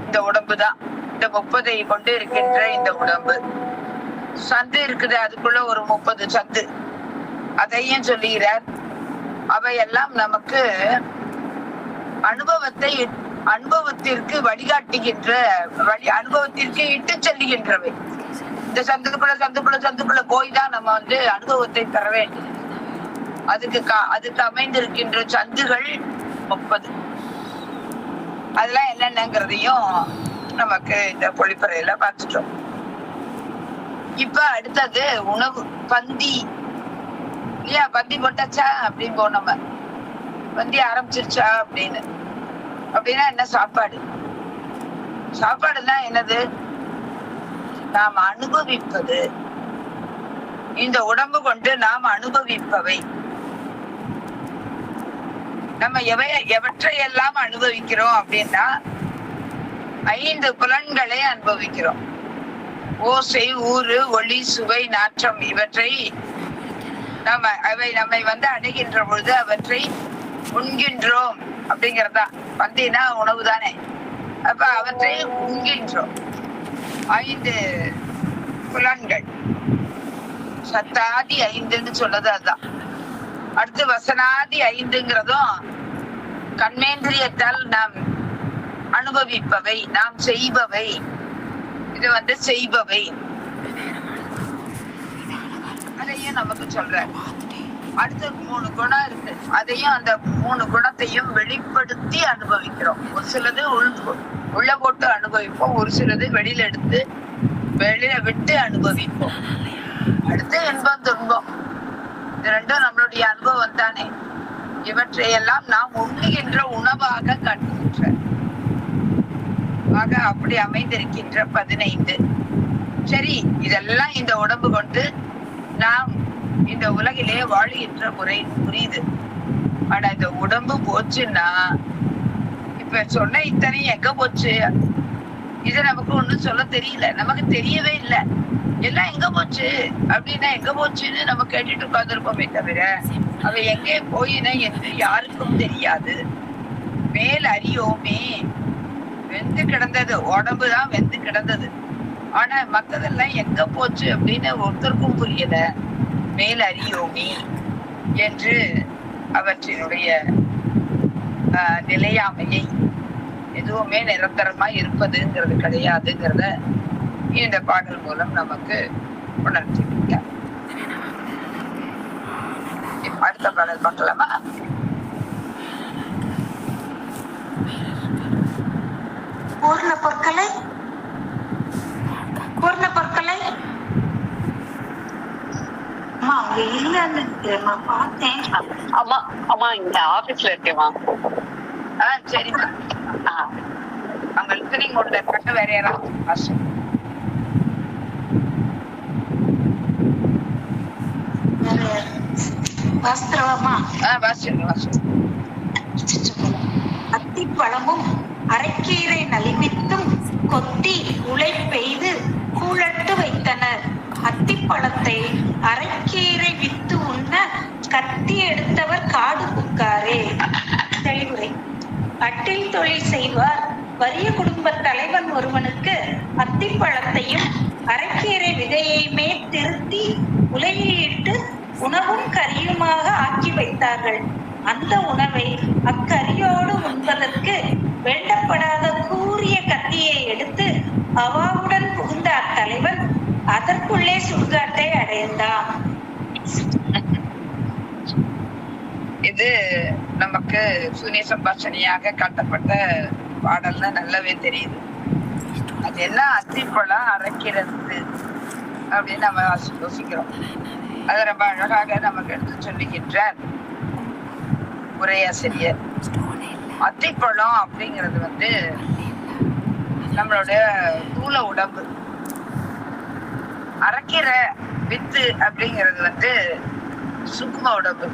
இந்த உடம்பு தான். இந்த 30 கொண்டு இருக்கின்ற இந்த உடம்பு. சந்து இருக்குது, அதுக்குள்ள ஒரு 30 சந்து, அதையும் சொல்லுகிறார். அவையெல்லாம் நமக்கு அனுபவத்திற்கு வழிகாட்டுகின்ற அனுபவத்திற்கு இட்டு செல்லுகின்றவை. இந்த சந்துக்குள்ள போய் தான் நம்ம அனுபவத்தை பெற வேண்டும். அதுக்கு அமைந்திருக்கின்ற சந்துகள் 30. அதெல்லாம் என்னென்னங்கிறதையும் நமக்கு இந்த பொழிப்பறையில பார்த்துட்டோம். இப்ப அடுத்தது உணவு. பந்தி இல்லையா? பந்தி போட்டாச்சா அப்படின்னு நம்ம பந்தி ஆரம்பிச்சிருச்சா அப்படின்னா என்ன? சாப்பாடுன்னா என்னது? நாம் அனுபவிப்பது. இந்த உடம்பு கொண்டு நாம் அனுபவிப்பவை. நம்ம எவற்றையெல்லாம் அனுபவிக்கிறோம் அப்படின்னா 5 புலன்களை அனுபவிக்கிறோம். ஓசை, ஊறு, ஒளி, சுவை, நாற்றம் இவற்றை அவை நம்மை அடைகின்ற பொழுது அவற்றை உண்கின்றோம் அப்படிங்கறதா. பந்தினா உணவு தானே. அப்ப அவற்றை உண்கின்றோம். 5 புலன்கள். சத்தாதி 5ன்னு சொன்னது அதுதான். அடுத்து வசனாதி 5ங்கிறதும் கண்மேந்திரியத்தால் நாம் அனுபவிப்பவை, நாம் செய்பவை. இது செய்பவை. அதையும் நமக்கு சொல்ற. அடுத்து 3 குணம் இருக்கு. அதையும் அந்த 3 குணத்தையும் வெளிப்படுத்தி அனுபவிக்கிறோம். ஒரு சிலது உள்ள போட்டு அனுபவிப்போம், ஒரு சிலது வெளியில விட்டு அனுபவிப்போம். அடுத்து இன்பம், துன்பம். இது ரெண்டும் நம்மளுடைய அனுபவம் தானே. இவற்றையெல்லாம் நாம் உண்ணுகின்ற உணவாக காட்டுகின்ற அப்படி அமைந்திருக்கின்ற 15. சரி, இதெல்லாம் இந்த உடம்பு கொண்டு நாம் இந்த உலகிலே வாழுகின்ற முறை புரியுது. ஆனா இந்த உடம்பு போச்சுன்னா இப்ப சொன்ன இத்தனை எங்க போச்சு? இது நமக்கு ஒண்ணும் சொல்ல தெரியல, நமக்கு தெரியவே இல்லை. எல்லாம் எங்க போச்சு அப்படின்னா எங்க போச்சுன்னு நம்ம கேட்டுட்டு உட்கார்ந்துருப்போமே தவிர அவை எங்கே போயின என்று யாருக்கும் தெரியாது. மேல் அறியோமே. வெந்து கிடந்தது உடம்புதான், வெந்து கிடந்தது. ஆனா மத்ததெல்லாம் எங்க போச்சு அப்படின்னு ஒருத்தருக்கும் புரியல. மேல் அறியோமே என்று அவற்றினுடைய நிலையாமையை, எதுவுமே நிரந்தரமா இருப்பதுங்கிறது கிடையாதுங்கிறத இந்த பாடல் மூலம் நமக்கு உணர்த்திவிட்டார். அடுத்த பாடல் பார்க்கலாமா? பூர்ண பொற்களை பார்த்தேன். அம்மா இந்த ஆபீஸ்ல இருக்கேம்மா. சரிம்மா. அவங்களுக்கு நீங்க ஒண்ணு இருக்காங்க, வேற யாராவது அத்திப்பழமும் அரைக்கீரை நலிவித்தும் கொத்தி உலை பெய்து கூழட்டு வைத்தனர். அத்திப்பழத்தை அரைக்கீரை வித்து உண்ண கத்தி எடுத்தவர் காடு புக்காரே. தெளிவுரை. அட்டில் தொழில் செய்வார் வறிய குடும்ப தலைவன் ஒருவனுக்கு அத்திப்பழத்தையும் அரைக்கீரை விதையுமே திருத்தி உலையிட்டு உணவும் கரியுமாக ஆக்கி வைத்தார்கள். அந்த உணவை அக்கரியோடு உண்பதற்கு வேண்டப்படாத கூரிய கத்தியை எடுத்து அவாவுடன் புகுந்த அத்தலைவன் அதற்குள்ளே சுடுகாட்டை அடைந்தான். இது நமக்கு சூனிய சம்பாஷணையாக காட்டப்பட்ட பாடல்ல நல்லாவே தெரியுது. அது என்ன அத்திப்பழம் அரைக்கிறது அப்படின்னு நம்ம யோசிக்கிறோம். அது ரொம்ப அழகாக நமக்கு எடுத்து சொல்லுகின்றார். உரையாசிரியர். அத்திப்பழம் அப்படிங்கிறது வந்து நம்மளுடைய தூள உடம்பு. அரைக்கீரை வித்து அப்படிங்கிறது வந்து சூக்ம உடம்பு.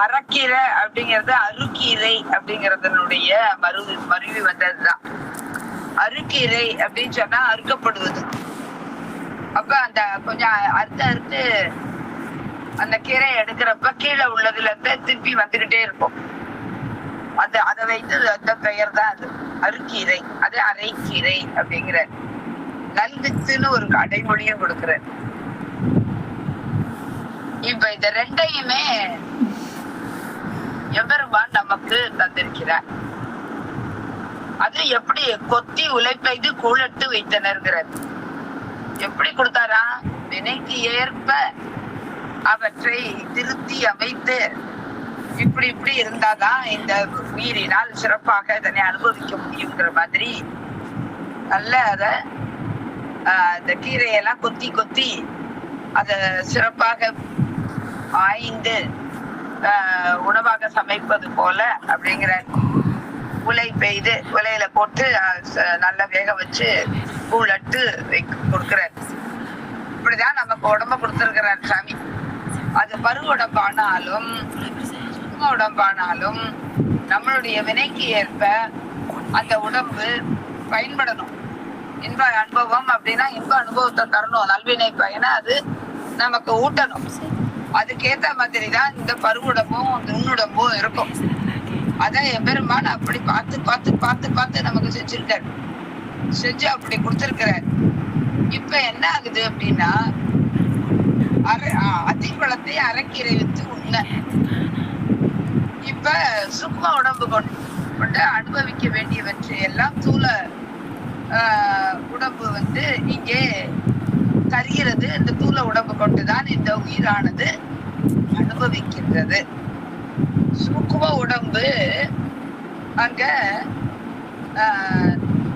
அரைக்கீரை அப்படிங்கிறது அருக்கீரை அப்படிங்கறதனுடைய மருவி வந்ததுதான். அருக்கீரை அப்படின்னு சொன்னா அறுக்கப்படுவது. அப்ப அந்த கொஞ்சம் அறுத்து அந்த கீரையை எடுக்கிறப்ப கீழே உள்ளதுல இருந்து திருப்பி வந்துகிட்டே இருக்கும். அதை வைத்து அந்த பெயர் தான் அது அருக்கீரை. அது அரைக்கீரை அப்படிங்கிற நல்வித்துன்னு ஒரு அடைமொழியும் கொடுக்கிற. இப்ப இந்த ரெண்டையுமே எம்பெருமான் நமக்கு தந்திருக்கிறார். அது எப்படி கொத்தி உழைப்பெய்து கூழட்டு வைத்தனர்கிறார். எப்படி கொடுத்தாரா? வினைக்கு ஏற்ப அவற்றை திருத்தி அமைத்து இப்படி இருந்தாதான் இந்த உயிரினால் சிறப்பாக இதனை அனுபவிக்க முடியுங்கிற மாதிரி நல்ல அத இந்த கீரையெல்லாம் கொத்தி அத சிறப்பாக ஆய்ந்து உணவாக சமைப்பது போல அப்படிங்கிற உலை பெய்து உலையில போட்டு நல்ல வேக வச்சு கூழட்டு கொடுக்கிறார். இப்படிதான் நமக்கு உடம்ப கொடுத்திருக்கிறார் சாமி. அது பரு உடம்பானாலும் சும்மா உடம்பானாலும் நம்மளுடைய வினைக்கு ஏற்ப அந்த உடம்பு பயன்படணும். இன்ப அனுபவம் அப்படின்னா இன்ப அனுபவத்தை தரணும். நல்வினை பயனை அது நமக்கு ஊட்டணும். அதுக்கேத்த மாதிரி தான் இந்த பருவுடம்பும் நுண்ணுடம்பும் இருக்கும். அதான் எம்பெருமான் அப்படி பார்த்து நமக்கு செஞ்சிருக்காரு. செஞ்சு அப்படி கொடுத்திருக்கிறார். இப்ப என்ன ஆகுது அப்படின்னா அத்திப்பழத்தை அரைக்கீரை வித்து உண்ண இப்ப சுக்ம உடம்பு கொண்டு அனுபவிக்க வேண்டியவற்றை எல்லாம் தூள உடம்பு வந்து இங்கே தருகிறது. இந்த தூள உடம்பு கொண்டுதான் இந்த உயிரானது அனுபவிக்கின்றது. சூக்கும உடம்பு அங்க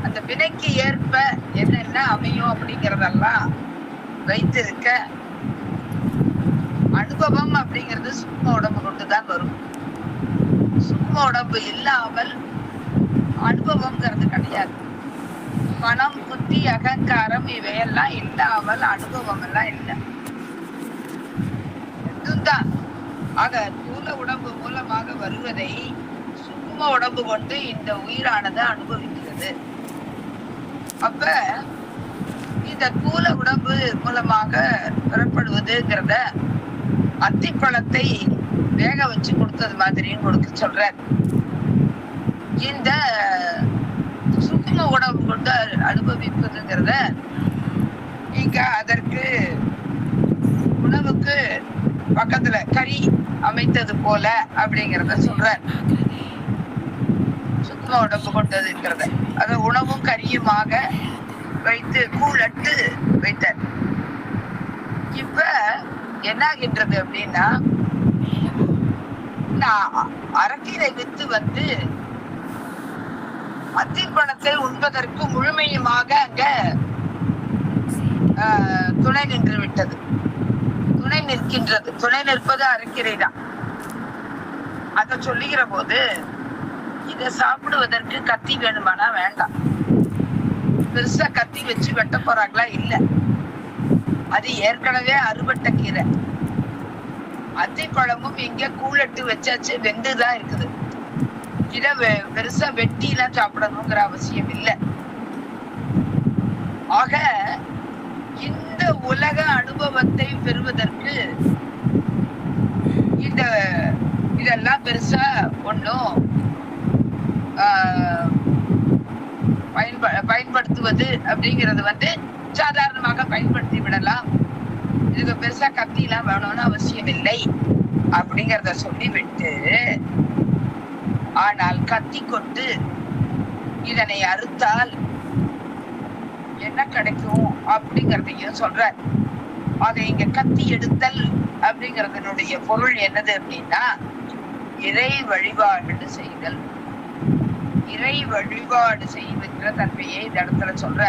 அந்த வினைக்கு ஏற்ப என்னென்ன அமையும் அப்படிங்கறதெல்லாம் வைத்திருக்க அனுபவம் அப்படிங்கிறது சூக்ம உடம்பு கொண்டுதான் வரும். சூக்ம உடம்பு இல்லாமல் அனுபவம்ங்கிறது கிடையாது. மனம், புத்தி, அகங்காரம் இவையெல்லாம் இல்லாமல் அனுபவம் எல்லாம் இல்லை. இதுதான் ஆக தூள உடம்பு மூலமாக வருவதை சூக்ம உடம்பு கொண்டு இந்த உயிரானது அனுபவிக்கிறது. அப்ப இந்த தூள உடம்பு மூலமாக பெறப்படுவதுங்கிறத அத்திப்பழத்தை வேக வச்சு கொடுத்தது மாதிரியும் கொடுக்க சொல்ற. இந்த சூக்ம உணவு கொண்டு அனுபவிப்பதுங்கிறத இங்க அதற்கு உணவுக்கு பக்கத்துல கறி அமைத்தது போல அப்படிங்கிறத சொல்ற. சூக்ம உடம்பு கொண்டதுங்கிறத அத உணவும் கரியுமாக வைத்து கூழட்டு வைத்தார். இப்ப என்னாகின்றது அப்படின்னா அரைக்கீரை வித்து வந்து அத்திப்பழத்தை உண்பதற்கு முழுமையுமாக அங்க துணை நின்று விட்டது. துணை நிற்கின்றது. துணை நிற்பது அரைக்கீரை தான். அத சொல்லுகிற போது இத சாப்பிடுவதற்கு கத்தி வேணுமானா வேண்டாம். பெருசா கத்தி வச்சு வெட்ட போறாங்களா? இல்ல. அது ஏற்கனவே அறுபட்ட கீரை. அத்திப்பழமும் இங்க கூழட்டு வச்சாச்சு, வெந்துதான் இருக்குது. இத பெருசா வெட்டி எல்லாம் சாப்பிடணுங்கிற அவசியம் இல்லை. ஆக இந்த உலக அனுபவத்தை பெறுவதற்கு இதெல்லாம் பெருசா ஒன்னும் பயன்படுத்துவது அப்படிங்கிறது வந்து சாதாரணமாக பயன்படுத்தி விடலாம். இதுக்கு பெருசா கத்தி எல்லாம் வேணும்னு அவசியம் இல்லை அப்படிங்கிறத சொல்லிவிட்டு, ஆனால் கத்தி கொண்டு இதனை அறுத்தால் என்ன கிடைக்கும் அப்படிங்கறதையும் சொல்ற. ஆக இங்க கத்தி எடுத்தல் அப்படிங்கறதனுடைய பொருள் என்னது அப்படின்னா இறை வழிபாடு செய்தல். இறை வழிபாடு செய்கின்ற தன்மையை இந்த இடத்துல சொல்ற.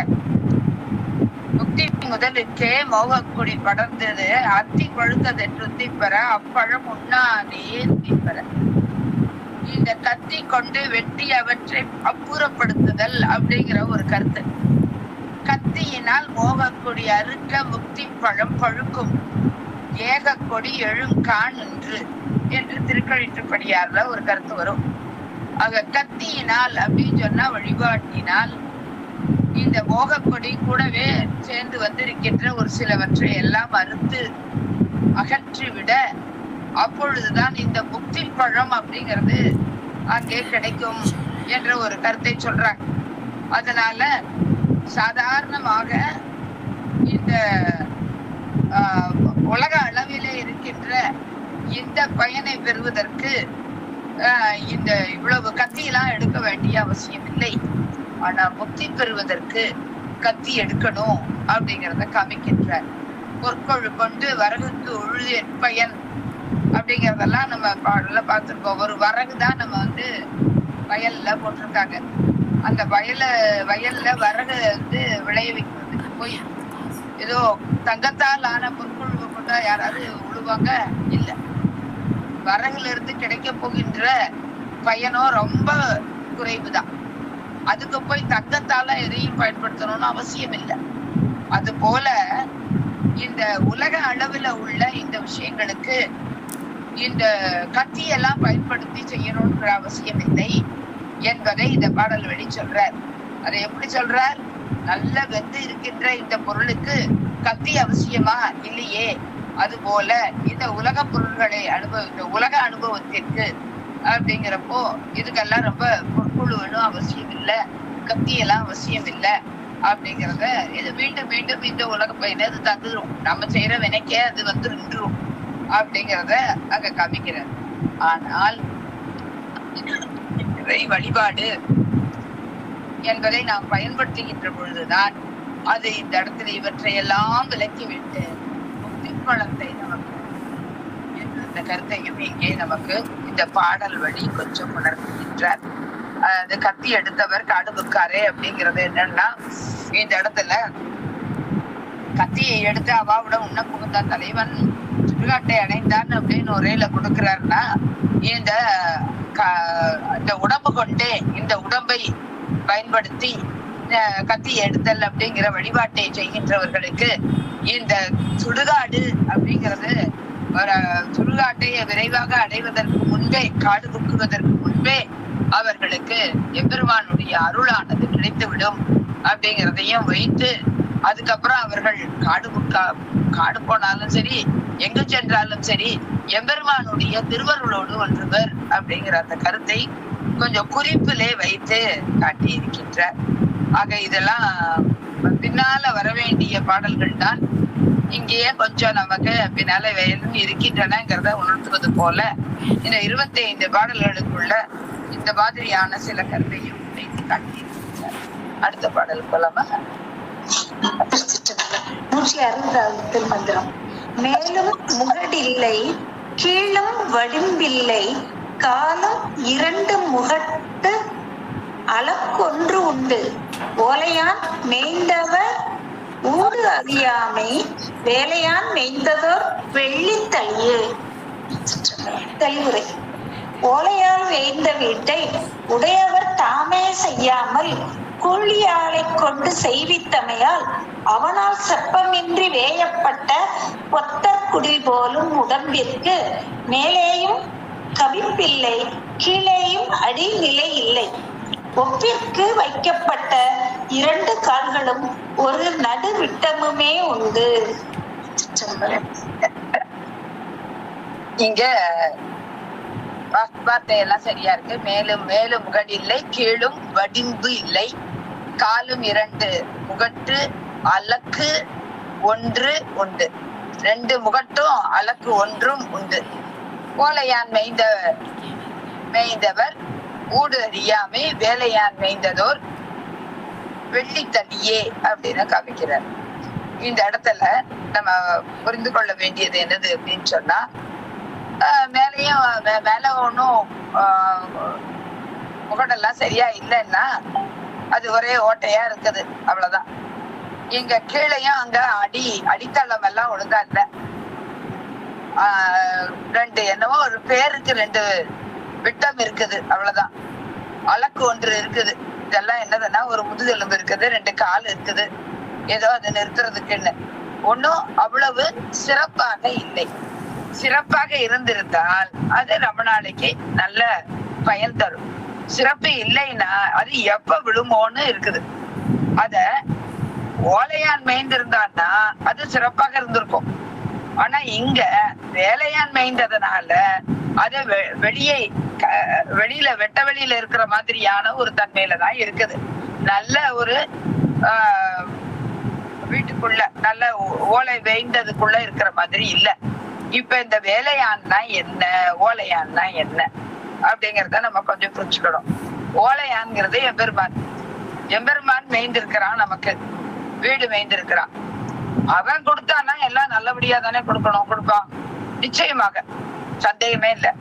முக்தி முதலுக்கே மோகக்குடி படர்ந்தது அத்தி கொழுத்ததென்று திப்பெற அப்பழம் உண்ணாதே திப்பெற. இந்த கத்தி கொண்டு வெட்டி அவற்றை அப்புறப்படுத்துதல் அப்படிங்கிற ஒரு கருத்து. கத்தியினால் மோகக்கொடி அறுக்க முக்தி பழம் பழுக்கும் ஏக கொடி எழுங்கான் என்று திருக்கழிற்றுப்படியார்ல ஒரு கருத்து வரும். ஆக கத்தியினால் அப்படின்னு சொன்னா வழிபாட்டினால் இந்த மோகக்கொடி கூடவே சேர்ந்து வந்திருக்கின்ற ஒரு சிலவற்றை எல்லாம் அறுத்து அகற்றிவிட அப்பொழுதுதான் இந்த முக்தி பழம் அப்படிங்கிறது அங்கே கிடைக்கும் என்ற ஒரு கருத்தை சொல்றாங்க. அதனால சாதாரணமாக இந்த உலக அளவிலே இருக்கின்ற இந்த பயனை பெறுவதற்கு இந்த இவ்வளவு கத்தியெல்லாம் எடுக்க வேண்டிய அவசியம் இல்லை. ஆனா முக்தி பெறுவதற்கு கத்தி எடுக்கணும் அப்படிங்கிறத காமிக்கின்றார். பொற்கொழு கொண்டு வரகுக்கு உழுது பயன் அப்படிங்கறதெல்லாம் நம்ம பாடல பார்த்திருக்கோம். ஒரு வரகு தான் நம்ம வயல்ல போட்டிருக்காங்க. அந்த வயல்ல வரகு விளைய வைக்கிறதுக்கு போய் ஏதோ தங்கத்தால் ஆன பொற்கொழுவை கொண்டா யாராவது உழுவாங்க? இல்ல. வரகுல இருந்து கிடைக்க போகின்ற பயனோ ரொம்ப குறைவுதான். அதுக்கு போய் தங்கத்தால எதையும் பயன்படுத்தணும்னு அவசியம் இல்லை. அது போல இந்த உலக அளவுல உள்ள இந்த விஷயங்களுக்கு இந்த கத்தியெல்லாம் பயன்படுத்தி செய்யணும்ன்ற அவசியம் இல்லை என்பதை இந்த பாடல் வழி சொல்றார். அதை எப்படி சொல்றார்? நல்ல வெந்து இருக்கின்ற இந்த பொருளுக்கு கத்தி அவசியமா? இல்லையே. அது போல இந்த உலக பொருள்களை உலக அனுபவத்திற்கு அப்படிங்கிறப்போ இதுக்கெல்லாம் ரொம்ப பொற்குழுவனும் அவசியம் இல்லை, கத்தியெல்லாம் அவசியம் இல்லை அப்படிங்கிறத இது மீண்டும் மீண்டும் இந்த உலக பயனை அது தந்துடும். நம்ம செய்யற வினைக்கே அது நின்றும் அப்படிங்கிறத அங்க காமிக்கிறார். ஆனால் வழிபாடு என்பதை நாம் பயன்படுத்துகின்ற பொழுதுதான் அது இந்த இடத்துல இவற்றையெல்லாம் விலக்கிவிட்டு முக்தி பழத்தை நமக்கு இந்த கருத்தையும் இங்கே நமக்கு இந்த பாடல் வழி கொஞ்சம் உணர்த்துகின்றார். அது கத்தி எடுத்தவர் காடு புக்காரே அப்படிங்கிறது என்னன்னா, இந்த இடத்துல கத்தியை எடுத்து அவாவிட உண்ண புகுந்த தலைவன் சுடுகாட்டை அடைந்தான் அப்படின்னு ஒரேல கொடுக்கிறாருன்னா, இந்த உடம்பு கொண்டே இந்த உடம்பை பயன்படுத்தி கத்தி எடுத்தல் அப்படிங்கிற வழிபாட்டை செய்கின்றவர்களுக்கு இந்த சுடுகாடு அப்படிங்கிறது சுடுகாட்டை விரைவாக அடைவதற்கு முன்பே, காடு புக்குவதற்கு முன்பே அவர்களுக்கு எம்பெருமானுடைய அருளானது கிடைத்துவிடும் அப்படிங்கிறதையும் வைத்து அதுக்கப்புறம் அவர்கள் காடு போனாலும் சரி, எங்கு சென்றாலும் சரி, எம்பெருமானுடைய திருவருளோடு ஒன்றுவர் அப்படிங்கிற அந்த கருத்தை கொஞ்சம் குறிப்பிலே வைத்து காட்டி இருக்கின்றார். ஆக இதெல்லாம் பின்னால வரவேண்டிய பாடல்கள் தான் இங்கேயே கொஞ்சம் நமக்கு பின்னால இருக்கின்றனங்கிறத உணர்த்துவது போல இந்த 25 பாடல்களுக்குள்ள இந்த மாதிரியான சில கருத்தையும் வைத்து காட்டியிருக்கின்றார். அடுத்த பாடல் போலாமா? 160வது திருமந்திரம். மேலும் முகடில்லை, கீழும் வடிம்பில்லை, காலும் 2 முகட்டு அளக்கொன்று உண்டு. ஓலையான் மேய்ந்தவர் ஊடு அறியாமை, வேலையான் மேய்ந்ததோர் வெள்ளி தளியு. தெளிவுரை. ஓலையால் வேய்ந்த வீட்டை உடையவர் தாமே செய்யாமல் கூலியாளை கொண்டு செய்வித்தமையால் அவனால் செப்பமின்றி வேயப்பட்ட ஒத்தற்குடில் போலும் உடம்பிற்கு மேலேயும் கவிப்பில்லை, கீழேயும் அடிநிலை இல்லை. ஒப்பிற்கு வைக்கப்பட்ட 2 கால்களும் ஒரு நடுவிட்டமுமே உண்டு. இங்க வார்த்தையெல்லாம் சரியா இருக்கு. மேலும் மேலும் முகடு இல்லை, கீழும் வடிம்பு இல்லை, காலும் 2 முகட்டு அலக்கு 1 உண்டு. 2 முகட்டும் அலக்கு 1 உண்டு. ஓலையான் மேய்ந்தவர் ஊடு அறியாமை, வேலையான் மேய்ந்ததோர் வெள்ளித்தளியே அப்படின்னு காமிக்கிறார். இந்த இடத்துல நம்ம புரிந்து கொள்ள வேண்டியது என்னது அப்படின்னு சொன்னா, மேல ஒன்னும் முகடெல்லாம் சரியா இல்லைன்னா அது ஒரே ஓட்டையா இருக்குது, அவ்வளவுதான். இங்க கீழையும் அங்க அடித்தளம் எல்லாம் ஒழுங்கா இல்ல. ரெண்டு என்னவோ ஒரு பேருக்கு 2 விட்டம் இருக்குது, அவ்வளவுதான். அலக்கு ஒன்று இருக்குது. இதெல்லாம் என்னதுன்னா ஒரு முதுகெலும்பு இருக்குது, 2 கால் இருக்குது, ஏதோ அதை நிறுத்துறதுக்குன்னு. ஒன்னும் அவ்வளவு சிறப்பாக இல்லை. சிறப்பாக இருந்திருந்தால் அது ரொம்ப நாளைக்கு நல்ல பயன் தரும். சிறப்பு இல்லைன்னா அது எப்ப விழுமோன்னு இருக்குது. அத ஓலையான் மேய்ந்திருந்தான்னா அது சிறப்பாக இருந்திருக்கும். ஆனா இங்க வேலையான் மேய்ந்ததுனால அது வெளியில வெட்ட வெளியில இருக்கிற மாதிரியான ஒரு தன்மையில தான் இருக்குது. நல்ல ஒரு வீட்டுக்குள்ள நல்ல ஓலை வேய்ந்ததுக்குள்ள இருக்கிற மாதிரி இல்ல. இப்ப இந்த வேலையான்னா என்ன, ஓலையான்னா என்ன அப்படிங்கறத நம்ம கொஞ்சம் புரிஞ்சுக்கணும். ஓலையான்ங்கிறது எம்பெருமான் மேய்ந்திருக்கிறான், நமக்கு வீடு மேய்ந்திருக்கிறான். அவன் கொடுத்தானா எல்லாம் நல்லபடியா தானே கொடுப்பான், நிச்சயமாக, சந்தேகமே இல்லை.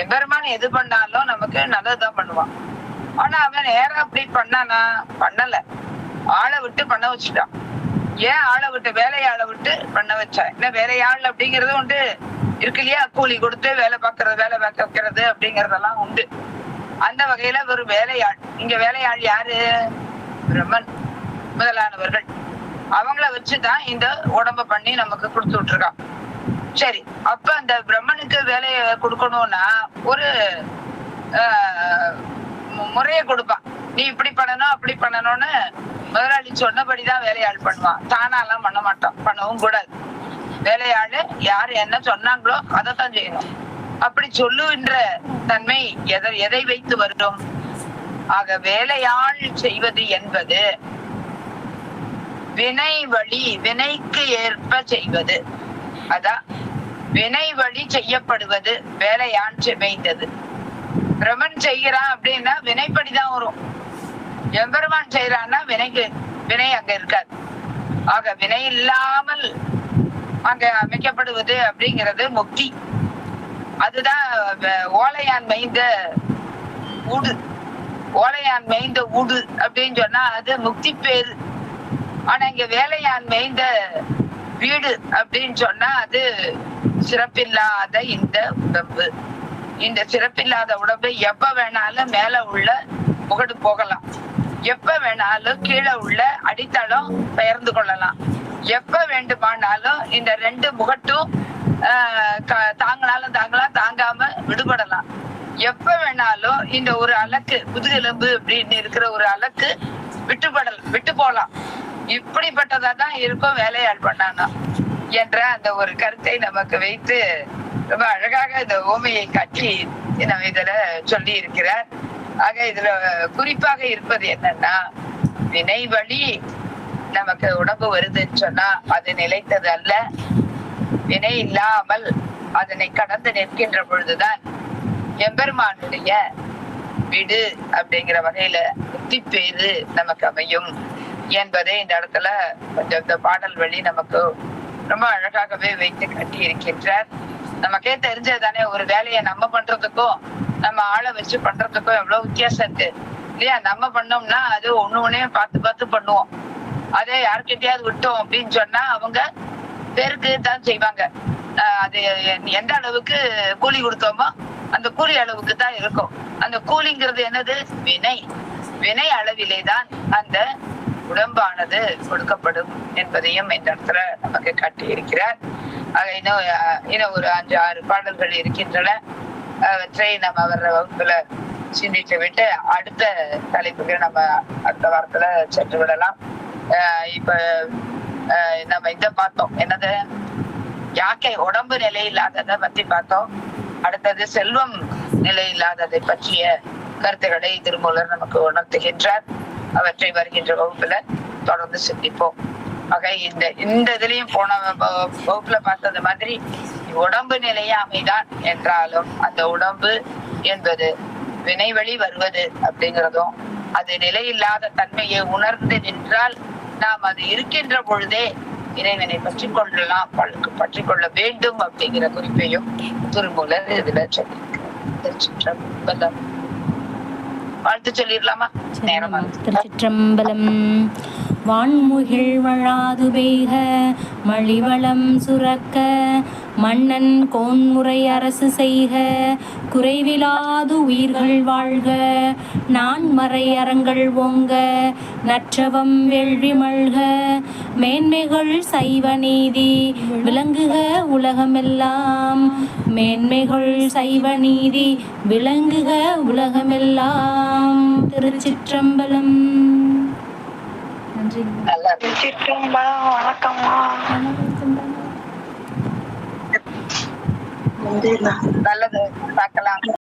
எம்பெருமான் எது பண்ணாலும் நமக்கு நல்லதுதான் பண்ணுவான். ஆனா அவன் நேரம் அப்படி பண்ணானா? பண்ணல, ஆளை விட்டு பண்ண வச்சுட்டான். ஏன் ஆளை விட்டு, வேலையாளை விட்டு பண்ண வச்சா? என்ன வேலையாள் அப்படிங்கறது உண்டு இருக்கு இல்லையா? கூலி கொடுத்து வேலை பார்க்கறது அப்படிங்கறதெல்லாம் உண்டு. அந்த வகையில ஒரு வேலையாள். இங்க வேலையாள் யாரு? பிரம்மன் முதலானவர்கள். அவங்கள வச்சுதான் இந்த உடம்ப பண்ணி நமக்கு கொடுத்து விட்டுருக்கான். சரி, அப்ப அந்த பிரம்மனுக்கு வேலையை கொடுக்கணும்னா ஒரு முறைய கொடுப்பான். நீ இப்படி பண்ணணும் அப்படி பண்ணணும்னு முதலாளி சொன்னபடிதான் வேலையாள் பண்ணுவான். தானாலாம் பண்ண மாட்டான், பண்ணவும் கூடாது. வேலையாளு யாரு என்ன சொன்னாங்களோ அதைத்தான் செய்யணும். அப்படி சொல்லுகின்ற தன்மை எதை வைத்து வரும்? ஆக வேலையாள் செய்வது என்பது வினை வழி, வினைக்கு ஏற்ப செய்வது. அதான் வினை வழி செய்யப்படுவது வேலையான் மேய்ந்தது. பிரமன் செய்கிறான் அப்படின்னா வினைப்படிதான் வரும். எம்பெருமான் செய்யறான்னா வினை அங்க இருக்காது. ஆக வினை இல்லாமல் அங்க அமைக்கப்படுவது அப்படிங்கிறது முக்தி. அதுதான் ஓலையான் மேய்ந்த ஊடு. ஓலையான் மேய்ந்த ஊடு அப்படின்னு சொன்னா அது முக்தி பேரு. ஆனா இங்க வேலையான் மேய்ந்த வீடு அப்படின்னு சொன்னா அது சிறப்பில்லாத இந்த உடம்பு. இந்த சிறப்பில்லாத உடம்பு எப்ப வேணாலும் மேல உள்ள முகடு போகலாம், எப்ப வேணாலும் கீழே உள்ள அடித்தளம் பெயர்ந்து கொள்ளலாம், எப்ப வேண்டுமானாலும் இந்த 2 முகட்டும் தாங்கலாம், தாங்காம விடுபடலாம். எப்ப வேணாலும் இந்த ஒரு அலக்கு முதுகெலும்பு அப்படின்னு இருக்கிற ஒரு அலக்கு விட்டு போலாம். இப்படிப்பட்டதா தான் இருக்கும் வேலையாள் பண்ணானா என்ற அந்த ஒரு கருத்தை நமக்கு வைத்து ரொம்ப அழகாக இந்த ஓமையை காட்டி நம்ம இதுல சொல்லி இருக்கிறார். ஆக இதுல குறிப்பாக இருப்பது என்னன்னா, வினை வழி நமக்கு உடம்பு வருதுன்னு சொன்னா அது நிலைத்தது அல்ல. வினை இல்லாமல் அதனை கடந்து நிற்கின்ற பொழுதுதான் எம்பெருமானுடைய வீடு அப்படிங்கிற வகையில முக்தி பேரு நமக்கு அமையும் என்பதை இந்த இடத்துல கொஞ்சம் இந்த பாடல் வழி நமக்கு ரொம்ப அழகாகவே வைத்து கட்டி இருக்கின்றார். நமக்கே தெரிஞ்சதுதானே, ஒரு வேலையை நம்ம பண்றதுக்கும் நம்ம ஆளை வச்சு பண்றதுக்கும் எவ்வளவு வித்தியாசம் இருக்கு இல்லையா? நம்ம பண்ணோம்னா அது ஒண்ணு பார்த்து பண்ணுவோம். அதே யாருக்கிட்டையாவது விட்டோம் அப்படின்னு சொன்னா அவங்க பேருக்கு தான் செய்வாங்க. அது எந்த அளவுக்கு கூலி கொடுத்தோமோ அந்த கூலி அளவுக்கு தான் இருக்கும். அந்த கூலிங்கிறது என்னது? வினை அளவிலே தான் அந்த உடம்பானது கொடுக்கப்படும் என்பதையும் இந்த இடத்துல நமக்கு காட்டி இருக்கிறார். இன்னும் ஒரு 5-6 பாடல்கள் இருக்கின்றன. அவற்றை நம்ம வர்ற வகுப்புல சிந்தித்து விட்டு அடுத்த தலைப்புக்கு நம்ம அடுத்த வாரத்துல சென்று விடலாம். இப்ப நம்ம இத பார்த்தோம், என்னது? யாக்கை உடம்பு நிலை இல்லாததை பத்தி பார்த்தோம். அடுத்தது செல்வம் நிலை இல்லாததை பற்றிய கருத்துக்களை திருமூலர் நமக்கு உணர்த்துகின்றார். அவற்றை வருகின்ற வகுப்புல தொடர்ந்து சிந்திப்போம். ஆக இந்த இதுலயும் போன வகுப்புல பார்த்தது மாதிரி உடம்பு நிலைய அமைதான் என்றாலும் அந்த உடம்பு என்பது வினை வழி வருவது அப்படிங்கிறதும், அது நிலையில்லாத தன்மையை உணர்ந்து நின்றால் நாம் அது இருக்கின்ற பொழுதே இறைவனை பற்றி கொள்ள வேண்டும் அப்படிங்கிற குறிப்பையும் திருமூலர் இதுல சொல்லியிருக்கிறார். வாழ்த்து சொல்லிடலாமா? நேரமா. திருச்சிற்றம்பலம். வான்முகில் வழாது பெய்க மழிவளம் சுரக்க மன்னன் கோன்முறை அரசு செய்க குறைவிலாது உயிர்கள் வாழ்க நான்மறை அறங்கள் ஓங்க நற்றவம் வேள்வி மல்க மேன்மைகள் சைவ நீதி விளங்குக உலகமெல்லாம் மேன்மைகள் சைவ நீதி விளங்குக உலகமெல்லாம். திருச்சிற்றம்பலம். நன்றி. நல்லா சிற்றம்பலம். வணக்கம்மா. நல்லது, பார்க்கலாம்.